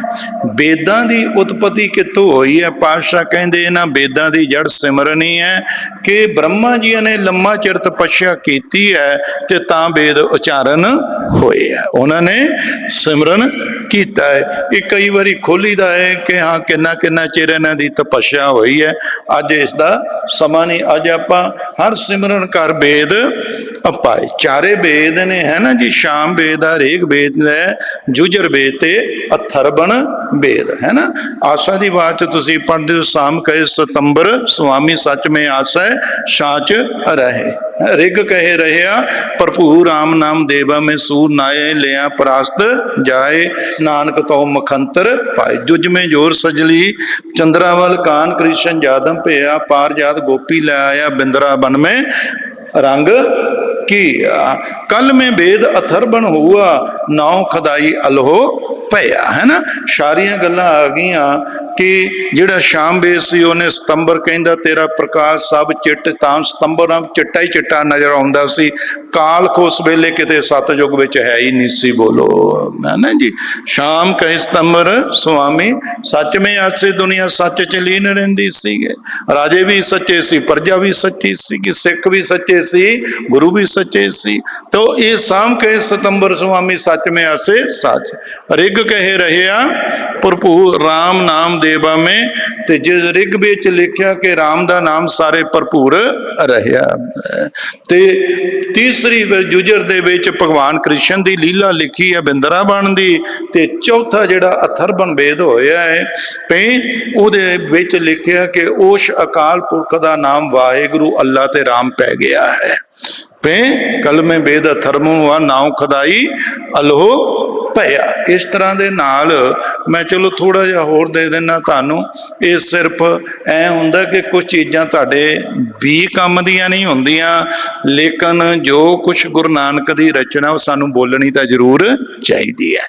बेदां दी उत्पत्ति कित्थों होई है? पातशाह कहंदे इन्हां बेदां दी जड़ सिमरन ही है कि ब्रह्मा जी ने लम्मा चिर तपस्या कीती है ते तां वेद उचारण होए है, उन्होंने सिमरन कीता है। ये कई बारी खोलीदा है कि हाँ किन्ना किन्ना चिर इन्हां दी तपस्या होई है। अज इसदा समा नहीं, अज आपां हर सिमरन कर बेद अपाए। चारे बेद ने, है ना जी, शाम बेद है, रेग बेद है, जुजर बेद ते अथर्वण बेद, है ना। आसा दी बात तुसीं पढ़दे हो, शाम कहे सितंबर स्वामी सच में आसा साच रहे। रिग कहे रहा भरपूर राम नाम देवा में सूर नाये लिया परास्त जाए। नानक तो मखंतर पाए। जुज में जोर सजली चंद्रावल कान कृष्ण जादम भया पार जात गोपी ले आया बिंदरा बन में रंग की। कल में वेद अथर्बन हुआ नाव खदाई अलहो पया, है ना। सारिया गल्लां आ गईयां कि जिहड़ा शाम बेद सी उहने सतंबर कहंदा तेरा प्रकाश सब चिट तां सतंबर चिट्टा ही चिट्टा नज़र आउंदा सी। कालख उस वेले किते सतयुग विच है ही नहीं सी, बोलो, है ना जी। शाम कहे सतंबर स्वामी सच में आसे दुनिया सच च लीन रहिंदी सी। राजे भी सच्चे सी, प्रजा भी सच्ची सी, कि सिख भी सच्चे सी, गुरु भी सच्चे सी। तो ये शाम कहे सतंबर स्वामी सच में आसे सच। रिग कहे रहिया भरपूर राम नाम देवा में, ते जिस रिग विच लिखिया कि राम दा नाम सारे भरपूर रहिया। ते तीसरी जुजर दे विच भगवान कृष्ण दी लीला लिखी है बिंदराबन दी। ते चौथा जिहड़ा अथर्बन वेद होया है भई उहदे विच लिखिया कि उस अकाल पुरख दा नाम वाहिगुरु अल्लाह ते राम पै गया है। पे कल में वेद अथर्बन हुआ नाव खदाई अलहो भया। इस तरह दे नाल मैं चलो थोड़ा जिहा होर दे देना तुहानूं। ये सिर्फ ऐ हुंदा कि कुछ चीज़ां तुहाडे भी काम दियां नहीं हुंदियां, लेकिन जो कुछ गुरु नानक दी रचना वो सानूं बोलनी तां जरूर चाहीदी है।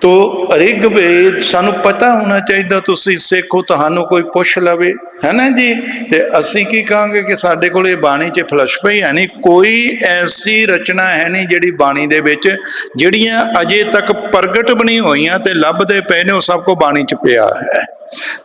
तो रिग वेद सानू पता होना चाहिए। तुसी सिखो तुहानू कोई पुछ लवे, है ना जी, ते असी की कहांगे कि साडे कोल बाणी च फलसफा ही है नहीं। कोई ऐसी रचना है नहीं जिहड़ी बाणी दे विच जिहड़ियां अजे तक प्रगट भी नहीं होईयां ते लभदे पए ने, वो सब को बाणी च पिया है।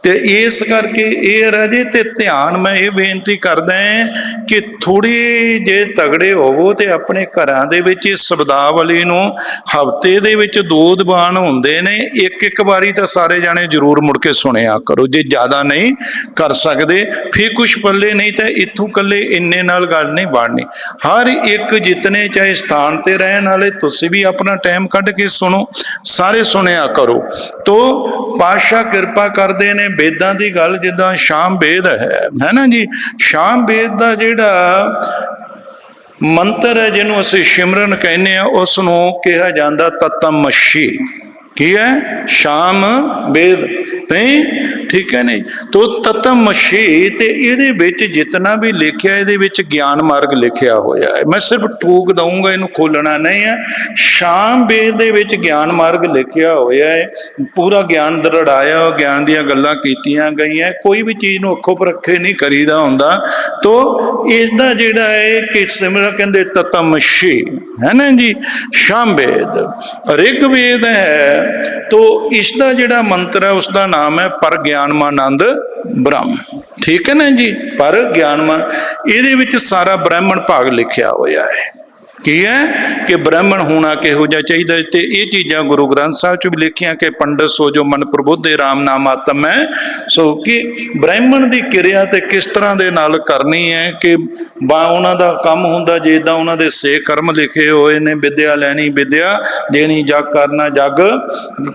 ते इस करके ये राजे ते ध्यान मैं ये बेनती करदा है कि थोड़ी जे तगड़े होवो ते अपने घरां दे विच शब्दावली नूं हफ्ते दे विच 2 दीवान हुंदे ने, एक बारी तां सारे जाने जरूर मुड़ के सुनिया करो। जे ज़्यादा नहीं कर सकदे फिर कुछ पल्ले नहीं, तो इत्थों कल्ले इन्ने नाल गल नहीं बननी। हर एक जितने चाहे स्थान ते रहन वाले तुसीं भी अपना टाइम कढ के सुनो, सारे सुनिया करो। तो पातशाह किरपा करदे ने वेदां दी गल जिद्दां शाम वेद है ना जी। शाम वेद दा जिहड़ा मंत्र है जिन्हों असीं सिमरन कहने आ उसनूं कहा जांदा तत्तमशी। की है शाम वेद नहीं, ठीक है नहीं। तो तत्तमशी ते इहदे विच जितना भी लिखिया इहदे विच ज्ञान मार्ग लिखिया होया है। मैं सिर्फ टूक दूंगा, इनू खोलना नहीं है। शाम वेद दे विच ज्ञान मार्ग लिखिया होया है, पूरा ज्ञान दरड़ाया, ज्ञान दीयां गल्लां कीतियां गईयां। कोई भी चीज़ नूं अखों परखे नहीं करीदा हुंदा। तो इसदा जिहड़ा है कि सिमरन कहंदे तत्तमशी, है ना जी। शाम वेद ऋग वेद है, तो इसका जिहड़ा मंत्र है उसका नाम है पर ज्ञानमानंद ब्रह्म, ठीक है ना जी। पर ज्ञानमान इहदे विच सारा ब्राह्मण भाग लिखिया होया है। की है कि ब्राह्मण होना किहो जिहा चाहिदा। ते ये चीज़ां गुरु ग्रंथ साहिब च भी लिखियां कि पंडित सो जो मन प्रबुद्धे राम नाम आत्म है सो। कि ब्राह्मण की किरिया ते किस तरह दे नाल करनी है कि उन्हां दा काम हुंदा जिद्दां उन्हां दे से कर्म लिखे हुए ने। विद्या लैनी विद्या देनी, जग करना जग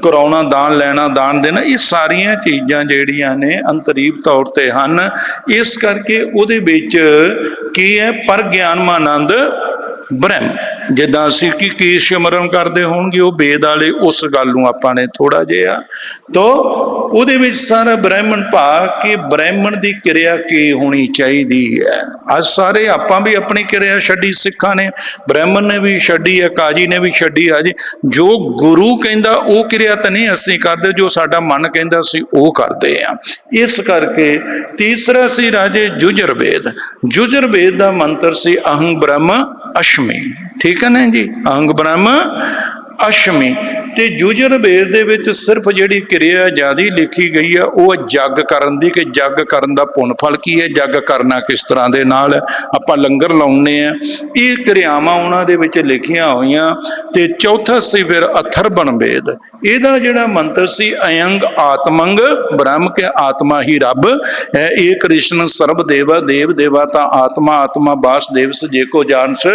कराउणा, दान लैना दान देना। ये सारियां चीज़ां जिहड़ियां ने अंतरीव तौर ते हन। इस करके उहदे विच की है पर ज्ञानमानंद ब्रह्म। जिद्दां असीं की सिमरन करते होणगे वो वेद वाले उस गल नूं आपां ने थोड़ा जिहा तो उहदे विच सारा ब्राह्मण भाग कि ब्राह्मण की किरिया की होनी चाहिदी है। अज सारे आपां भी अपनी किरिया छड्डी, सिखां ने ब्राह्मण ने भी छड्डी है, काजी ने भी छड्डी। अज जो गुरु कहंदा वो किरिया तां नहीं असीं करदे, जो साडा मन कहंदा असीं वो करदे आ। इस करके तीसरा सी राजे जुजर वेद। जुजर वेद का मंत्र सी अहं ब्रह्म अश्मी, ठीक है ना जी। अहं ब्रह्म अश्मी। ते जुजर वेद दे विच सिर्फ जिहड़ी किरिया ज्यादा लिखी गई है वो जग करन दी, कि जग करन दा पुन फल की है, जग करना किस तरह दे नाल आपां लंगर लाउने आ। ये क्रियावां उन्हां दे विच लिखियां होईयां। ते चौथा सी फिर अथर्बन वेद। इहदा जिहड़ा मंत्र सी अयंग आत्मंग ब्रह्म, के आत्मा ही रब है। एक कृष्ण सर्व देवा देव देवता आत्मा आत्मा वासुदेव जे को जानस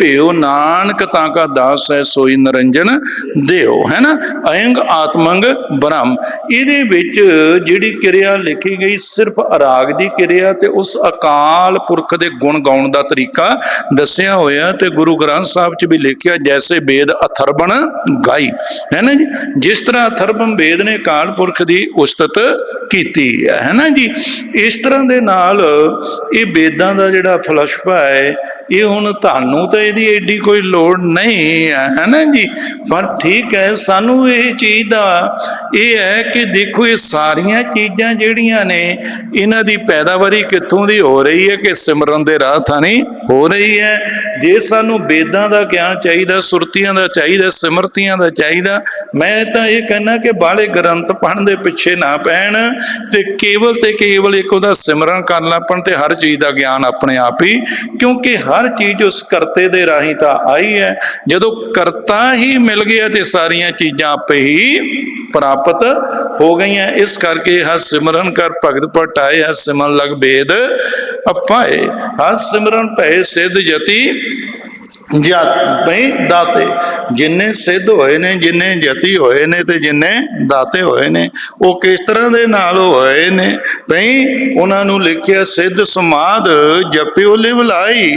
भेओ नानक ताका दास है सोई निरंजन देओ, है ना। अयंग आत्मंग ब्रह्म। इहदे विच जिहड़ी किरिया लिखी गई सिर्फ अराग दी किरिया ते उस अकाल पुरख दे गुण गाउण दा तरीका दसिया होया। ते गुरु ग्रंथ साहिब च भी लिखिया जैसे वेद अथर्बन गाई, है ना जी। जिस तरह अथर्वम वेद ने अकाल पुरख की उस्तत ਕੀਤੀ है ना जी। इस तरह ਦੇ ਨਾਲ ਇਹ वेदां ਦਾ ਜਿਹੜਾ ਫਲਸਫਾ ਹੈ ਇਹ ਹੁਣ ਤੁਹਾਨੂੰ ਤਾਂ ਇਹਦੀ ਐਡੀ ਕੋਈ ਲੋੜ ਨਹੀਂ ਹੈ ਨਾ ਜੀ। ਪਰ ਠੀਕ ਹੈ, ਸਾਨੂੰ ਇਹ ਚੀਜ਼ ਦਾ ਇਹ ਹੈ ਕਿ ਦੇਖੋ ਇਹ ਸਾਰੀਆਂ ਚੀਜ਼ਾਂ ਜਿਹੜੀਆਂ ਨੇ ਇਹਨਾਂ ਦੀ ਪੈਦਾਵਾਰੀ ਕਿੱਥੋਂ ਦੀ ਹੋ ਰਹੀ ਹੈ ਕਿ ਸਿਮਰਨ ਦੇ ਰਾਹ ਥਾਣੀ ਹੋ ਰਹੀ ਹੈ। ਜੇ ਸਾਨੂੰ वेदां ਦਾ ਗਿਆਨ ਚਾਹੀਦਾ, ਸੁਰਤੀਆਂ ਦਾ ਚਾਹੀਦਾ, ਸਿਮਰਤੀਆਂ ਦਾ ਚਾਹੀਦਾ, ਮੈਂ ਤਾਂ ਇਹ ਕਹਿਣਾ ਕਿ ਬਾਹਲੇ ਗ੍ਰੰਥ ਪੜ੍ਹਨ ਦੇ ਪਿੱਛੇ ਨਾ ਪੈਣ ਤੇ ਕੇਵਲ ਇੱਕ ਉਹਦਾ ਸਿਮਰਨ ਕਰ ਲੈਣ ਤੇ ਹਰ ਚੀਜ਼ ਦਾ ਗਿਆਨ ਆਪਣੇ ਆਪ ਹੀ, ਕਿਉਂਕਿ ਹਰ ਚੀਜ਼ ਉਸ ਕਰਤੇ ਦੇ ਰਾਹੀਂ ਤਾਂ ਆਈ ਹੈ। ਜਦੋਂ ਕਰਤਾ ਹੀ ਮਿਲ ਗਿਆ ਤੇ ਸਾਰੀਆਂ ਚੀਜ਼ਾਂ ਆਪੇ ਹੀ ਪ੍ਰਾਪਤ ਹੋ ਗਈਆਂ। ਇਸ ਕਰਕੇ ਹਰ ਸਿਮਰਨ ਕਰ ਭਗਤ ਪਟਾਏ, ਹਰ ਸਿਮਰਨ ਲਗ ਭੇਦ ਅਪਾਏ, ਹਰ ਸਿਮਰਨ ਭਏ ਸਿੱਧ ਜਤੀ ਭਈ ਦਾਤੇ। ਜਿੰਨੇ ਸਿੱਧ ਹੋਏ ਨੇ, ਜਿੰਨੇ ਜਤੀ ਹੋਏ ਨੇ ਤੇ ਜਿੰਨੇ ਦਾਤੇ ਹੋਏ ਨੇ, ਉਹ ਕਿਸ ਤਰ੍ਹਾਂ ਦੇ ਨਾਲ ਹੋਏ ਨੇ ਭਈ ਉਹਨਾਂ ਨੂੰ ਲਿਖਿਆ ਸਿੱਧ ਸਮਾਧ ਜਪਿਓ ਲਿਵਲਾਈ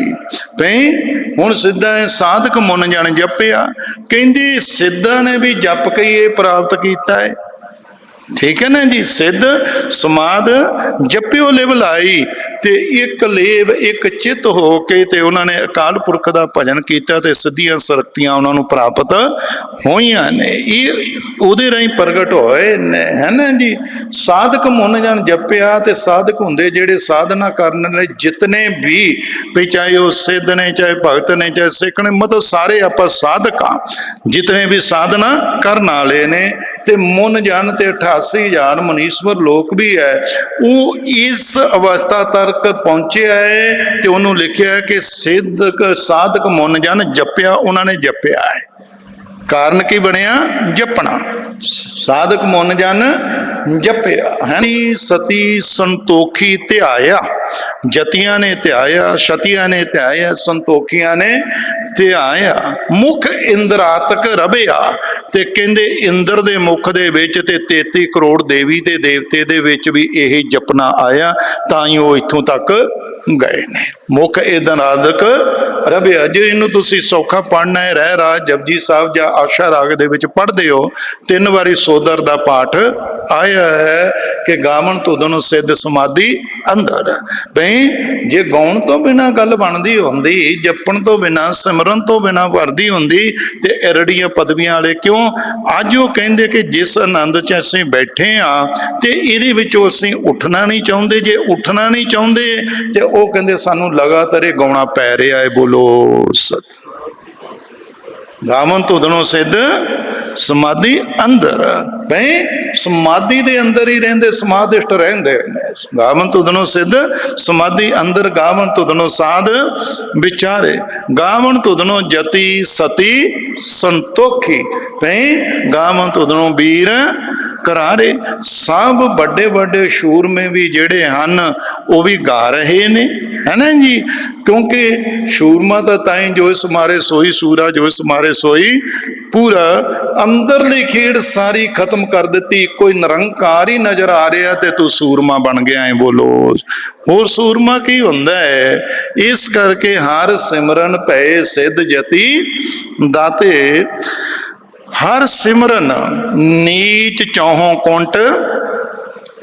ਭਈ। ਹੁਣ ਸਿੱਧਾ ਸਾਧਕ ਮੁਨ ਜਨ ਜਪਿਆ, ਕਹਿੰਦੇ ਸਿੱਧਾਂ ਨੇ ਵੀ ਜਪ ਕੇ ਇਹ ਪ੍ਰਾਪਤ ਕੀਤਾ ਹੈ। ठीक है ना जी। सिद्ध समाध जपियो लिव लाई ते एक लेव एक चित हो के ते उन्होंने अकाल पुरख का भजन किया ते सिद्धियां शक्तियां उन्होंने प्राप्त होईयां ने, उहदे राहीं प्रगट होए ने, है ना जी। साधक मुन जन जपिया ते साधक हुंदे जिहड़े साधना करने लई जितने भी चाहे वो सिद्ध ने, चाहे भगत ने, चाहे सिख ने, मतलब सारे आपां साधक हाँ, जितने भी साधना करन वाले ने ते मुन जन ते 88,000 मनीश्वर लोक भी है, वो इस अवस्था तक पहुंचे है ते उन्होंने लिखिया है कि सिद्धक साधक मुन जन जपिया, उन्होंने जपिया है। कारण की बनया जपना, साधक मुन जन जपिया है। सती संतोखी ध्याया, जतियां ने ध्याया, सतियां ने ध्याया, संतोखियां ने ध्याया। मुख इंद्रातक रबिया ते कहंदे इंद्र दे मुख दे विच ते 33 करोड़ देवी ते देवते दे विच भी यही जपना आया, तां ही वो इत्थों तक गए ने। मुख इंद्रातक रबिया, जे इनू तुसी सौखा पढ़ना है, रह राज जपजी साहब जां आशा राग दे विच पढ़दे हो, 3 वारी सोदर दा पाठ आया है कि गावन तुदन सिद्ध समाधि अंदर। बई जे गाउण तो बिना गल बनदी हुंदी, जपण तो बिना, सिमरन तो बिना भरदी हुंदी ते इरड़ियां पदवियां वाले क्यों अज वो कहंदे कि जिस आनंद च असीं बैठे हाँ ते इहदे विचों असीं उठना नहीं चाहुंदे। जे उठना नहीं चाहुंदे ते वो कहंदे सानूं लगातार गाउणा पै रिहा है। बोलो सत गावन तुदनों सिद्ध समाधि अंदर। भाई समाधि दे अंदर ही रहंदे, समाधिष्ट रहंदे। गावन तुदनों सिद्ध समाधि अंदर, गावन तुदनों साध विचारे, गावन तुदनों जति सती संतोखी। भाई गावन तुदनों वीर करारे। सब बड़े बड़े शूरमे भी जेड़े हन वो भी गा रहे ने, है ना जी। क्योंकि शूरमा तो ताई जो इस मारे सोई सूरा, जो इस मारे सोई पूरा। अंदरली खेड़ सारी खत्म कर दी, कोई निरंकार ही नजर आ रहा ते तू सूरमा बन गया है। बोलो होर सूरमा की हुंदा है। इस करके हर सिमरन पए सिद्ध जति दाते। हर सिमरन नीच चौहों कुंट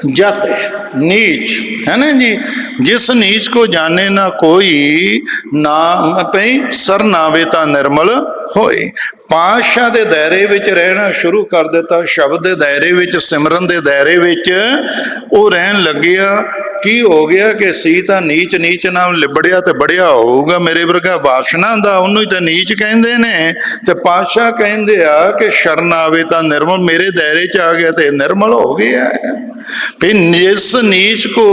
जाते। नीच है ना जी। जिस नीच को जाने ना कोई, नाम पे सर नावे ता निर्मल होए। पातशाह दे दायरे विच रहना शुरू कर दिता, शब्द दे दायरे विच, सिमरन दे दायरे विच वो रहन लग्या। की हो गया कि सी तां नीच नीच नाल लिबड़िया ते बढ़िया होऊगा। मेरे वर्गा वासना दा उन्होंने तो नीच कहंदे ने, ते पातशाह कहंदे आ कि शरण आवे तां निर्मल, मेरे दायरे च आ गया तो निर्मल हो गया है। फिर जिस नीच को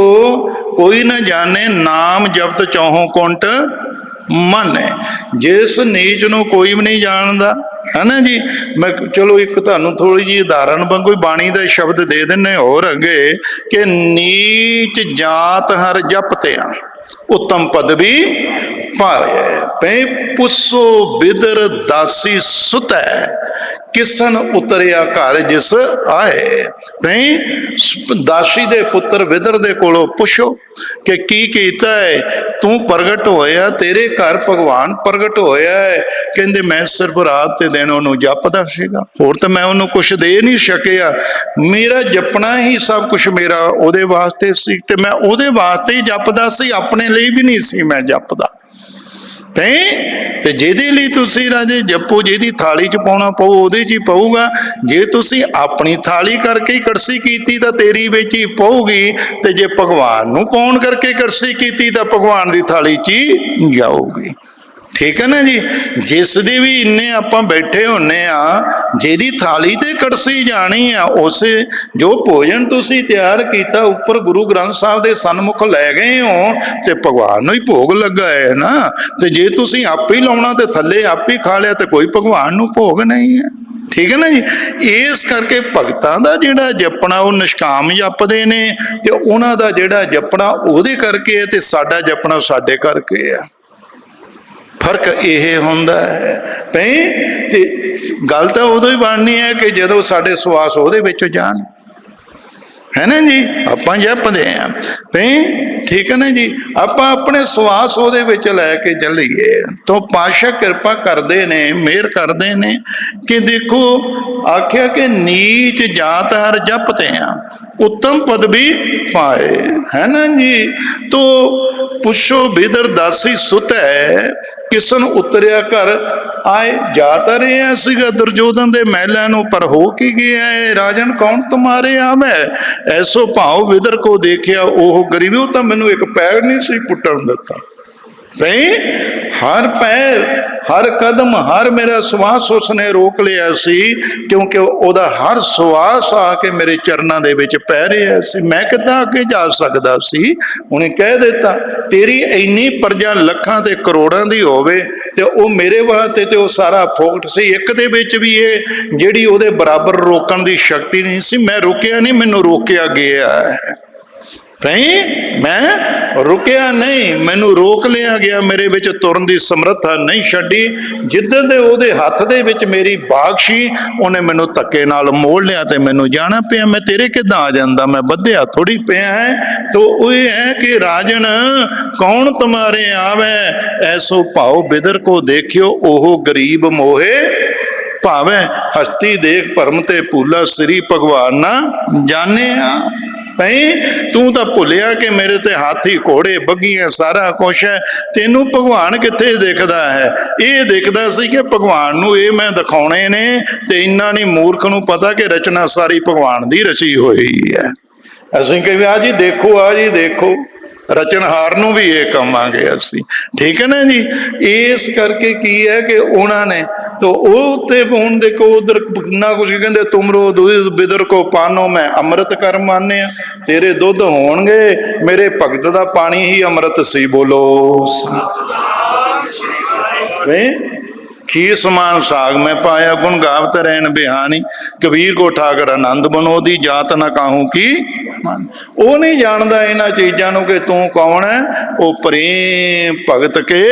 कोई न जाने, नाम जपत चौहों कुंट मन है। जिस नीच नूं कोई भी नहीं जानता, है ना जी। मैं चलो एक तुहानूं थोड़ी जी उदाहरण वांगू बाणी का शब्द दे दिने होर अगे कि नीच जात हर जपते उत्तम पदवी पाए। पै पुसो बिदर दासी सुतै, किसन उतरिया घर जिस आए। पै दासी दे पुत्र विदर दे कोलों पुछो कि की कीता है, तू प्रगट होया, तेरे घर भगवान प्रगट होया है। कहंदे मैं सिर्फ रात ते दिन उन्होंने जपदा सीगा, होर तो मैं उन्होंने कुछ दे नहीं सकिया। मेरा जपना ही सब कुछ मेरा ओदे वास्ते सी, ते मैं ओदे वास्ते ही जपदा सी, अपने लिए भी नहीं सी मैं जपदा। ते जिहदे लई तुसी राजे जपो, जिहदी थाली च पाउणा पऊ उहदे च ही पऊगा। जे तुसी अपनी थाली करके ही कड़सी कीती तां तेरी विच ही पऊगी, ते जे भगवान नूं पाउण करके कड़सी कीती तां भगवान दी थाली च ही जाऊगी। ठीक है ना जी। जिस दी भी इन्ने आपां बैठे होने आ, जिहदी थाली ते कड़सी जानी आ, उस जो भोजन तुसी तैयार कीता उपर गुरु ग्रंथ साहब दे सन्मुख लै गए हो, ते भगवान नूं ही भोग लगा है ना। ते जे तुसी आपे ही लाउणा ते थल्ले आपे ही खा लिया, ते कोई भगवान नूं भोग नहीं है। ठीक है ना जी। इस करके भगतां दा जिहड़ा जपना वो निष्काम जपदे ने, ते उहनां दा जिहड़ा जपना उहदे करके है, ते साडा जपना साडे करके है। फर्क यह होंदा है। ते गल तो उदों ही बननी है कि जदों साडे सवास उहदे विच जाण, है ना जी। आपां जपदे हैं ठीक है ना जी, आपां अपने सवास उहदे विच लैके चलीए। तो पातशाह किरपा करदे ने, मेहर करदे ने कि देखो आख्या कि नीच जात हर जपते हैं, उत्तम पदवी पाए, है ना जी। तो पुछो बिदर दासी सुत है, किसन उतरिया घर आए। जा तो रहे सीगा दुर्योधन दे महलों नूं, पर हो की गया है, राजन कौन तुम्हारे आवे। ऐसो भाव विदर को देखिया ओह गरीबी, तो मैनू एक पैर नहीं सी पुट्टन दिता। हर पैर हर कदम हर मेरा श्वास उसने रोक लिया सी, क्योंकि ओदा हर श्वास आके मेरे चरणों दे विच पै रहा सी। मैं किद्दां अगे जा सकदा सी। उन्हें कह दिता तेरी इन्नी प्रजा लखां ते करोड़ां दी होवे ते ओ मेरे वास्ते ते ओ सारा फोकट सी, एक दे विच भी ये जिहड़ी ओदे बराबर रोकण दी शक्ति नहीं सी। मैं रुकिया नहीं, मैनू रोकिया गया है। मैं रुकिया नहीं, मैनू रोक लिया गया, मेरे विच तुरन दी समर्था नहीं छड्डी। जिद्दर दे ओदे हत्थ दे विच मेरी बागशी, उन्हें मैनू धक्के नाल मोड़ लिया ते मैनू जाना पिया। मैं तेरे किद्दां आ जांदा, मैं बध्या थोड़ी पिया है। तो वह है कि राजन कौन तुम्हारे आवे, ऐसो भाव बिदर को देखियो ओहो गरीब मोहे भावे। हस्ती देख भरम ते भूला, श्री भगवान ना जाने आ। तू तो भुलिया कि मेरे ते हाथी घोड़े बग्गियां सारा कुछ है, तेनू भगवान कित्थे दिखदा है। ये दिखदा सी कि भगवान नू ये मैं दिखाने ने, ते इन्ना नहीं मूर्ख नू पता कि रचना सारी भगवान दी रची हुई है। असीं कही आ जी देखो, आ जी देखो, रचनहार नू भी ये कहांगे असीं। ठीक है ना जी। इस करके की है कि उन्होंने तो हुण देखो उधर कितना कुछ कहते, तुमरो दूध बिदर को पानो मैं अमृत कर माने, तेरे दुध होणगे, मेरे भगत दा पानी ही अमृत सी। बोलो खीर समान साग में पाया, गुण गावत रहन बिहानी, कबीर को ठाकर आनंद बनोदी, जात न काहू की मन। वो नहीं जानता इन्हां चीज़ों को कि तू कौन है। वो प्रेम भगत के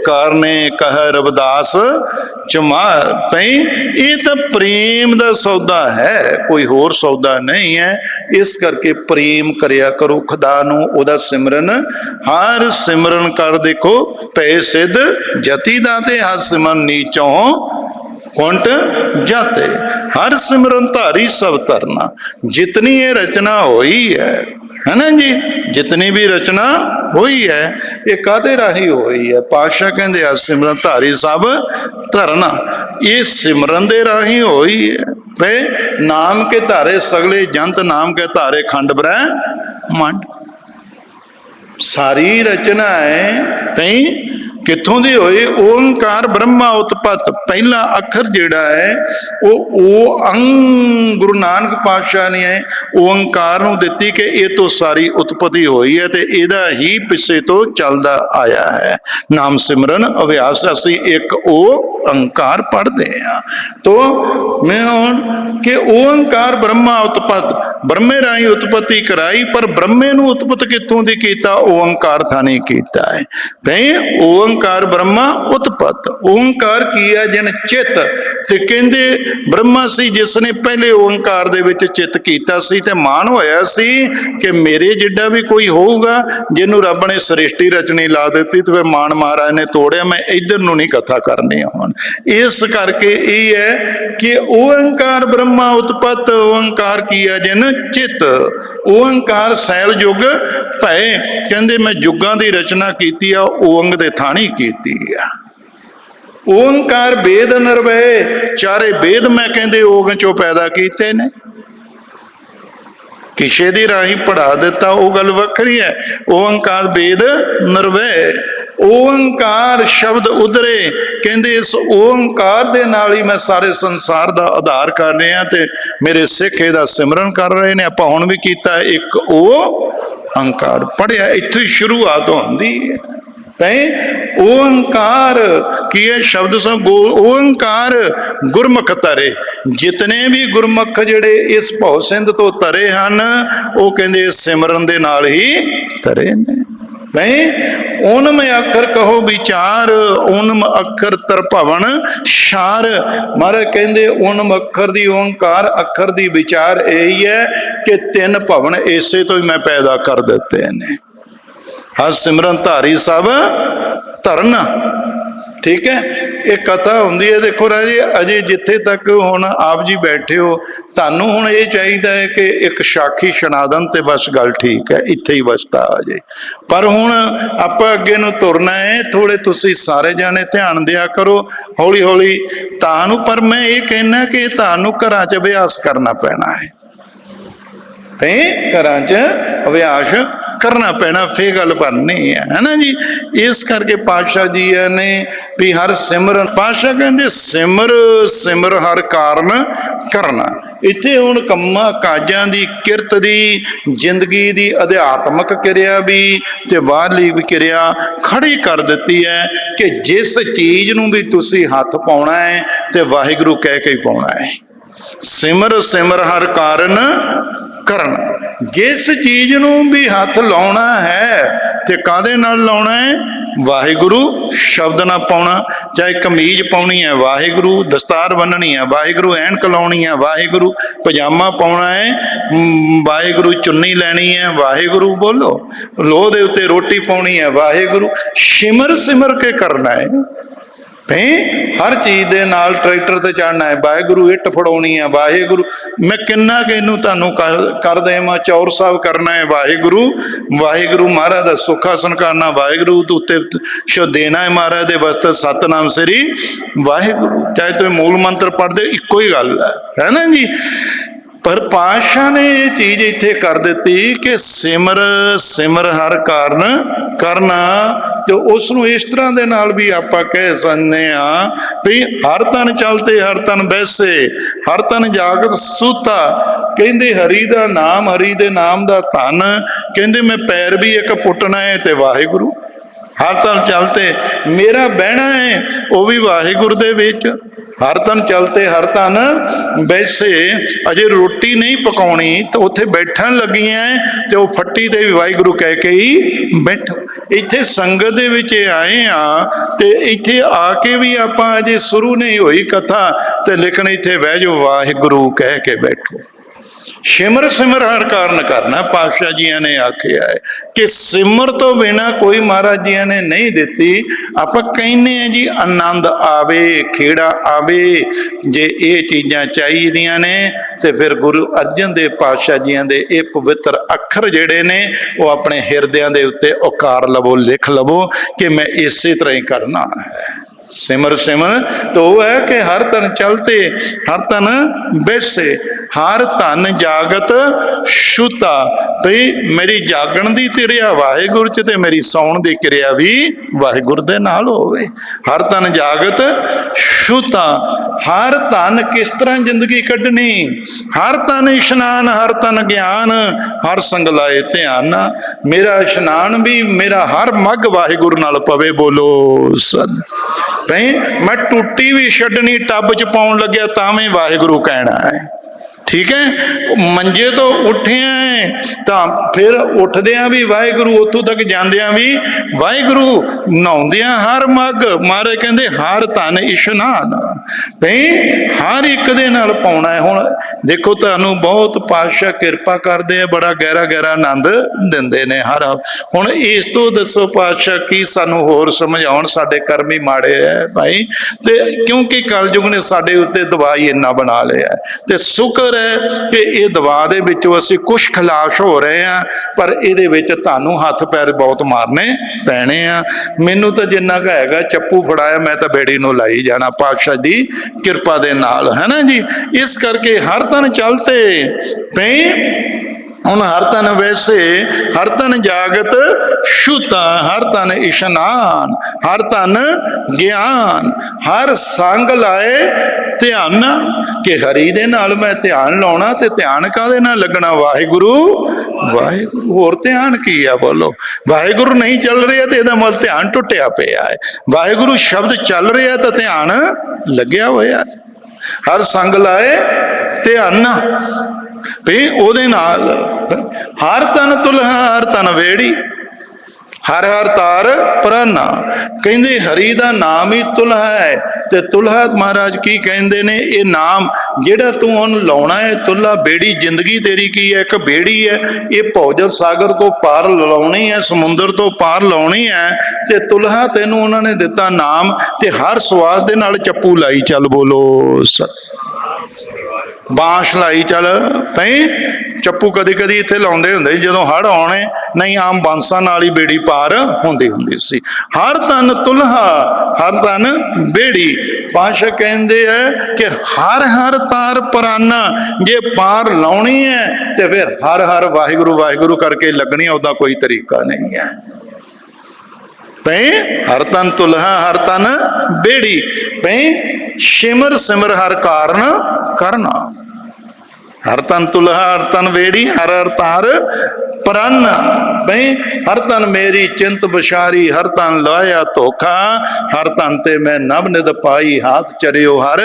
कारने कह रविदास चमार। ये तो प्रेम का सौदा है, कोई होर सौदा नहीं है। इस करके प्रेम करया करो खुदा नू, ओदा सिमरन हर सिमरन कर। देखो पै सिद्ध जति दाते, हर सिमरन नीचों कुंट जाते, हर सिमरन धारी सब तरना। जितनी ये रचना हुई है ना जी, जितनी भी रचना हुई है ये कादे राही हुई है। पातशाह कहते हर सिमरन धारी सब धरना, ये सिमरन दे राही हुई है। वे नाम के धारे सगले जंत, नाम के धारे खंड ब्रह्मांड। सारी रचना है कित्थों दी होई। ओंकार ब्रह्मा उत्पत, पहला अखर जिहड़ा है वो अंग गुरु नानक पातशाह ने ओंकार नूं दित्ती कि ये तो सारी उत्पत्ति हुई है, तो इहदा ही पिछे तो चलदा आया है। नाम सिमरन अभ्यास असीं एक ओंकार पढ़ते हैं। तो मैं हुण कि ओंकार ब्रह्मा उत्पत, ब्रह्मे राही उत्पत्ति कराई, पर ब्रह्मे नूं उत्पत कित्थों दी कीता, ओंकार थाने कीता है। ओंकार ओंकार ब्रह्मा उत्पत। ओंकार की है जिन चित, ते कहंदे ब्रह्मा सी जिसने पहले ओंकार दे विच चित कीता सी ते मान होया सी कि मेरे जिड्डा भी कोई होऊगा जिन्हों रब ने सृष्टि रचनी ला दी तो मान महाराज ने तोड़िया, मैं इधर नूं नहीं कथा करनी हुण। इस करके यह है कि ओंकार ब्रह्मा उत्पत, ओंकार की है जिन चित। ओंकार सैल युग भय, कहंदे मैं युगां दी रचना कीती आ, ओंग दे थाणी कीती आ। ओंकार वेद निर्भय, चारे वेद मैं कहंदे ओंग चों पैदा कीते ने। किसे दी राही पढ़ा दिता वो गल वखरी है। ओंकार वेद निर्भय, ओंकार शब्द उधरे, कहंदे इस ओंकार दे नाल ही मैं सारे संसार दा आधार कर रहा ते मेरे सिख इहदा सिमरन कर रहे ने। आपां हुण भी कीता एक ओंकार पढ़िया, इत्थों ही शुरुआत होंदी है। ओंकार की है शब्द सब ओंकार गुरमुख तरे, जितने भी गुरमुख जिहड़े इस भौ सिंध तो तरे हैं वो कहंदे सिमरन दे नाल ही तरे ने। ओनम अखर कहो विचार, ओनम अखर तरभवन शार। महाराज कहंदे ओनम अखर दी, ओंकार अखर दी विचार यही है कि तीन भवन इसे तो ही मैं पैदा कर दिते ने। हर सिमरन धारी सब धरन, ठीक है। एक कथा होंदी है, देखो राजे अजे जिथे तक हुण आप जी बैठे हो, तुहानूं हुण ये चाहिदा है कि एक साखी सुणा दन ते बस गल ठीक है, इत्थे ही वसता आ जाए। पर हुण आपां अगे नूं तुरना है, थोड़े तुसीं सारे जाने ध्यान दिया करो हौली हौली तुहानूं। पर मैं ये कहना कि तुहानूं घरां च अभ्यास करना पैना है, घरां च अभ्यास करना पैना, फिर गल बननी है ना जी। इस करके पातशाह जी ने भी हर सिमरन, पातशाह कहते सिमर सिमर हर कारण करना। इत्थे हुण कम्मां काजां दी किरत दी जिंदगी दी अध्यात्मक किरिया भी ते बाहरली भी किरिया खड़ी कर दिती है कि जिस चीज़ नूं भी तुसीं हथ पाउणा है ते वाहिगुरू कह के ही पाउणा है। सिमर सिमर हर कारण करना, जिस चीज नूं भी हथ लाउणा है ते कादे नाल लाउणा है, वाहिगुरू शब्द ना पाउणा। चाहे कमीज पाउणी है वाहिगुरू, दस्तार बन्ननी है वाहिगुरू, ऐनक लाउणी है वाहिगुरू, पजामा पाउणा है वाहिगुरू, चुन्नी लैनी है वाहिगुरू, बोलो लोह दे उत्ते रोटी पाउणी है वाहिगुरू। सिमर सिमर के करना है। हर चीज़ दे नाल ट्रैक्टर ते चढ़ना है वाहिगुरू, इट फड़ाउणी है वाहिगुरू। मैं किन्ना कि इनू तुहानूं कर देवां, चौर साहब करना है वाहिगुरू वाहिगुरू, महाराज दा सुखासन करना वाहिगुरू, उत्ते शो देना है महाराज दे वास्ते सतनाम श्री वाहिगुरू। चाहे तुसीं मूल मंत्र पढ़दे इक्को ही गल है ना जी। पर पातशाह ने ये चीज़ इत्थे कर दी कि सिमर सिमर हर कारण करना। तो उसनूं इस तरह दे नाल भी आपां कह सकते हैं भी हर तन चलते हर तन बैसे, हर तन जागत सूता। कहंदे हरी दा नाम, हरी दे नाम दा धन, कहंदे मैं पैर भी एक पुटना है ते वाहिगुरू। हर तन चलते मेरा बहना है वह भी वाहिगुरू दे विच। हर तन चलते हर तन बैसे, अजे रोटी नहीं पकाउणी तो उत्थे बैठन लगियां तो वह फट्टी ते भी वाहिगुरू कह के ही बैठो। इत्थे संगत दे विच आए हाँ ते इत्थे आके भी आपां अजे शुरू नहीं हुई कथा ते लेकिन इत्थे बह जाओ वाहिगुरू कह के बैठो। सिमर सिमर हर कारण करना, पातशाह जी ने आख्या है कि सिमर तो बिना कोई महाराज जी ने नहीं दिती। आप कहने जी आनंद आवे, खेड़ा आवे, जे ये चीज़ां चाहिए ने तो फिर गुरु अर्जन देव पातशाह जी के ये पवित्र अखर जिहड़े ने वो अपने हिरदियां दे उत्ते उकार लवो, लिख लवो कि मैं इसे तरह ही करना है। सिमर सिमर तो वह है कि हर तन चलते हर तन बैसे, हर तन जागत शुता। भाई मेरी जागण दी क्रिया वाहिगुरू च ते मेरी सौण दी क्रिया भी वाहिगुरू दे नाल होवे। हर तन जागत शुता, हर तन किस तरह जिंदगी कढ़नी, हर तन इशनान, हर तन ज्ञान, हर संग लाए ध्यान। मेरा इशनान भी मेरा हर मग वाहिगुरू नाल पवे, बोलो सन। मैं टूटी भी छड्डनी टब च पाउण लग्या तां भी वाहिगुरू कहना है, ठीक है। मंजे तो उठिया है ਨੇ ਤਾਂ ਫਿਰ ਉੱਠਦਿਆਂ ਵੀ ਵਾਹਿਗੁਰੂ, ਉੱਥੋਂ ਤੱਕ ਜਾਂਦਿਆਂ ਵੀ ਵਾਹਿਗੁਰੂ, ਨਹਾਉਂਦਿਆਂ ਹਰ ਮੱਗ। ਮਹਾਰਾਜ ਕਹਿੰਦੇ ਹਰ ਧਨ ਇਸ਼ਨਾਨ, ਭਈ ਹਰ ਇੱਕ ਦੇ ਨਾਲ ਪਾਉਣਾ ਹੈ। ਹੁਣ ਦੇਖੋ ਤੁਹਾਨੂੰ ਬਹੁਤ ਪਾਤਸ਼ਾਹ ਕਿਰਪਾ ਕਰਦੇ ਆ, ਬੜਾ ਗਹਿਰਾ ਗਹਿਰਾ ਆਨੰਦ ਦਿੰਦੇ ਨੇ ਹਰ। ਹੁਣ ਇਸ ਤੋਂ ਦੱਸੋ ਪਾਤਸ਼ਾਹ ਕੀ ਸਾਨੂੰ ਹੋਰ ਸਮਝਾਉਣ, ਸਾਡੇ ਕਰਮ ਹੀ ਮਾੜੇ ਹੈ ਭਾਈ। ਤੇ ਕਿਉਂਕਿ ਕਲਯੁਗ ਨੇ ਸਾਡੇ ਉੱਤੇ ਦਬਾਅ ਇੰਨਾ ਬਣਾ ਲਿਆ, ਤੇ ਸ਼ੁਕਰ ਹੈ ਕਿ ਇਹ ਦਬਾਅ ਦੇ ਵਿੱਚੋਂ ਅਸੀਂ ਕੁਛ ਖਿਲਾਫ ਹੋ ਰਹੇ ਹਾਂ, ਪਰ ਇਹਦੇ ਵਿੱਚ ਤੁਹਾਨੂੰ ਹੱਥ ਪੈਰ ਬਹੁਤ ਮਾਰਨੇ ਪੈਣੇ ਆ। ਮੈਨੂੰ ਤਾਂ ਜਿੰਨਾ ਕੁ ਹੈਗਾ ਚੱਪੂ ਫੜਾਇਆ, ਮੈਂ ਤਾਂ ਬੇੜੀ ਨੂੰ ਲਾਈ ਜਾਣਾ ਪਾਤਸ਼ਾਹ ਦੀ ਕਿਰਪਾ ਦੇ ਨਾਲ, ਹੈ ਨਾ ਜੀ। ਇਸ ਕਰਕੇ ਹਰ ਤਨ ਚਲਤੇ ਪਈ। ਹੁਣ ਹਰ ਤਨ ਵੈਸੇ, ਹਰ ਤਨ ਜਾਗਤ ਸ਼ੁਤਾ, ਹਰ ਤਨ ਇਸ਼ਨਾਨ, ਹਰ ਤਨ ਗਿਆਨ, ਹਰ ਸੰਗ ਲਾਏ ਧਿਆਨ। ਕਿ ਹਰੀ ਦੇ ਨਾਲ ਮੈਂ ਧਿਆਨ ਲਾਉਣਾ, ਤੇ ਧਿਆਨ ਕਾਹਦੇ ਨਾਲ ਲੱਗਣਾ? ਵਾਹਿਗੁਰੂ ਵਾਹਿਗੁਰੂ। ਹੋਰ ਧਿਆਨ ਕੀ ਆ ਬੋਲੋ? ਵਾਹਿਗੁਰੂ ਨਹੀਂ ਚੱਲ ਰਿਹਾ ਤੇ ਇਹਦਾ ਮਤਲਬ ਧਿਆਨ ਟੁੱਟਿਆ ਪਿਆ ਹੈ। ਵਾਹਿਗੁਰੂ ਸ਼ਬਦ ਚੱਲ ਰਿਹਾ ਤਾਂ ਧਿਆਨ ਲੱਗਿਆ ਹੋਇਆ ਹੈ। ਹਰ ਸੰਗ ਲਾਏ ਧਿਆਨ, ਵੀ ਉਹਦੇ ਨਾਲ ਹਰ ਤਨ ਤੁਲਹਾ, ਹਰ ਤਨ ਵੇੜੀ, ਹਰ ਹਰ ਤਾਰ ਪ੍ਰਾਨਾ। ਕਹਿੰਦੇ ਹਰੀ ਦਾ ਨਾਮ ਹੀ ਤੁਲਹਾ ਹੈ। ਤੇ ਤੁਲਹਾ ਮਹਾਰਾਜ ਕੀ ਕਹਿੰਦੇ ਨੇ? ਇਹ ਨਾਮ ਜਿਹੜਾ ਤੂੰ ਉਹਨੂੰ ਲਾਉਣਾ ਹੈ, ਤੁਲਹਾ ਬੇੜੀ। ਜ਼ਿੰਦਗੀ ਤੇਰੀ ਕੀ ਹੈ? ਇੱਕ ਬੇੜੀ ਹੈ। ਇਹ ਭੌਜਲ ਸਾਗਰ ਤੋਂ ਪਾਰ ਲਾਉਣੀ ਹੈ, ਸਮੁੰਦਰ ਤੋਂ ਪਾਰ ਲਾਉਣੀ ਹੈ। ਤੇ ਤੁਲਹਾ ਤੈਨੂੰ ਉਹਨਾਂ ਨੇ ਦਿੱਤਾ ਨਾਮ, ਤੇ ਹਰ ਸਵਾਸ ਦੇ ਨਾਲ ਚੱਪੂ ਲਾਈ ਚੱਲ, ਬੋਲੋ ਬਾਂਸ ਲਾਈ ਚੱਲ। ਪਈ ਚੱਪੂ ਕਦੀ ਕਦੀ ਇੱਥੇ ਲਾਉਂਦੇ ਹੁੰਦੇ ਸੀ ਜਦੋਂ ਹੜ੍ਹ ਆਉਣੇ, ਨਹੀਂ ਆਮ ਬਾਂਸਾਂ ਨਾਲ ਹੀ ਬੇੜੀ ਪਾਰ ਹੁੰਦੀ ਸੀ। ਹਰ ਤਨ ਤੁਲਹਾ, ਹਰ ਤਨ ਬੇੜੀ। ਪਾਤਸ਼ਾਹ ਕਹਿੰਦੇ ਆ ਕਿ ਹਰ ਹਰ ਤਾਰ ਪ੍ਰਾਨਾ। ਜੇ ਪਾਰ ਲਾਉਣੀ ਹੈ ਤੇ ਫਿਰ ਹਰ ਹਰ ਵਾਹਿਗੁਰੂ ਵਾਹਿਗੁਰੂ ਕਰਕੇ ਲੱਗਣੀ, ਉਹਦਾ ਕੋਈ ਤਰੀਕਾ ਨਹੀਂ ਹੈ। ਪਈ ਹਰ ਤਨ ਤੁਲਹਾ, ਹਰ ਤਨ ਬੇੜੀ। ਪਈ ਸਿਮਰ ਸਿਮਰ ਹਰ ਕਾਰਨ ਕਰਨਾ। ਹਰ ਤਨ ਤੁਲਹਾ, ਹਰ ਤਨ ਵੇੜੀ, ਹਰ ਹਰ ਤਾਰ ਪ੍ਰਨ। ਬਈ ਹਰ ਤਨ ਮੇਰੀ ਚਿੰਤ ਵਿਸ਼ਾਰੀ, ਹਰ ਤਨ ਲਾਇਆ ਧੋਖਾ। ਹਰ ਤਨ ਤੇ ਮੈਂ ਨਭ ਨਿਦ ਪਾਈ, ਹਾਥ ਚਰਿਓ ਹਰ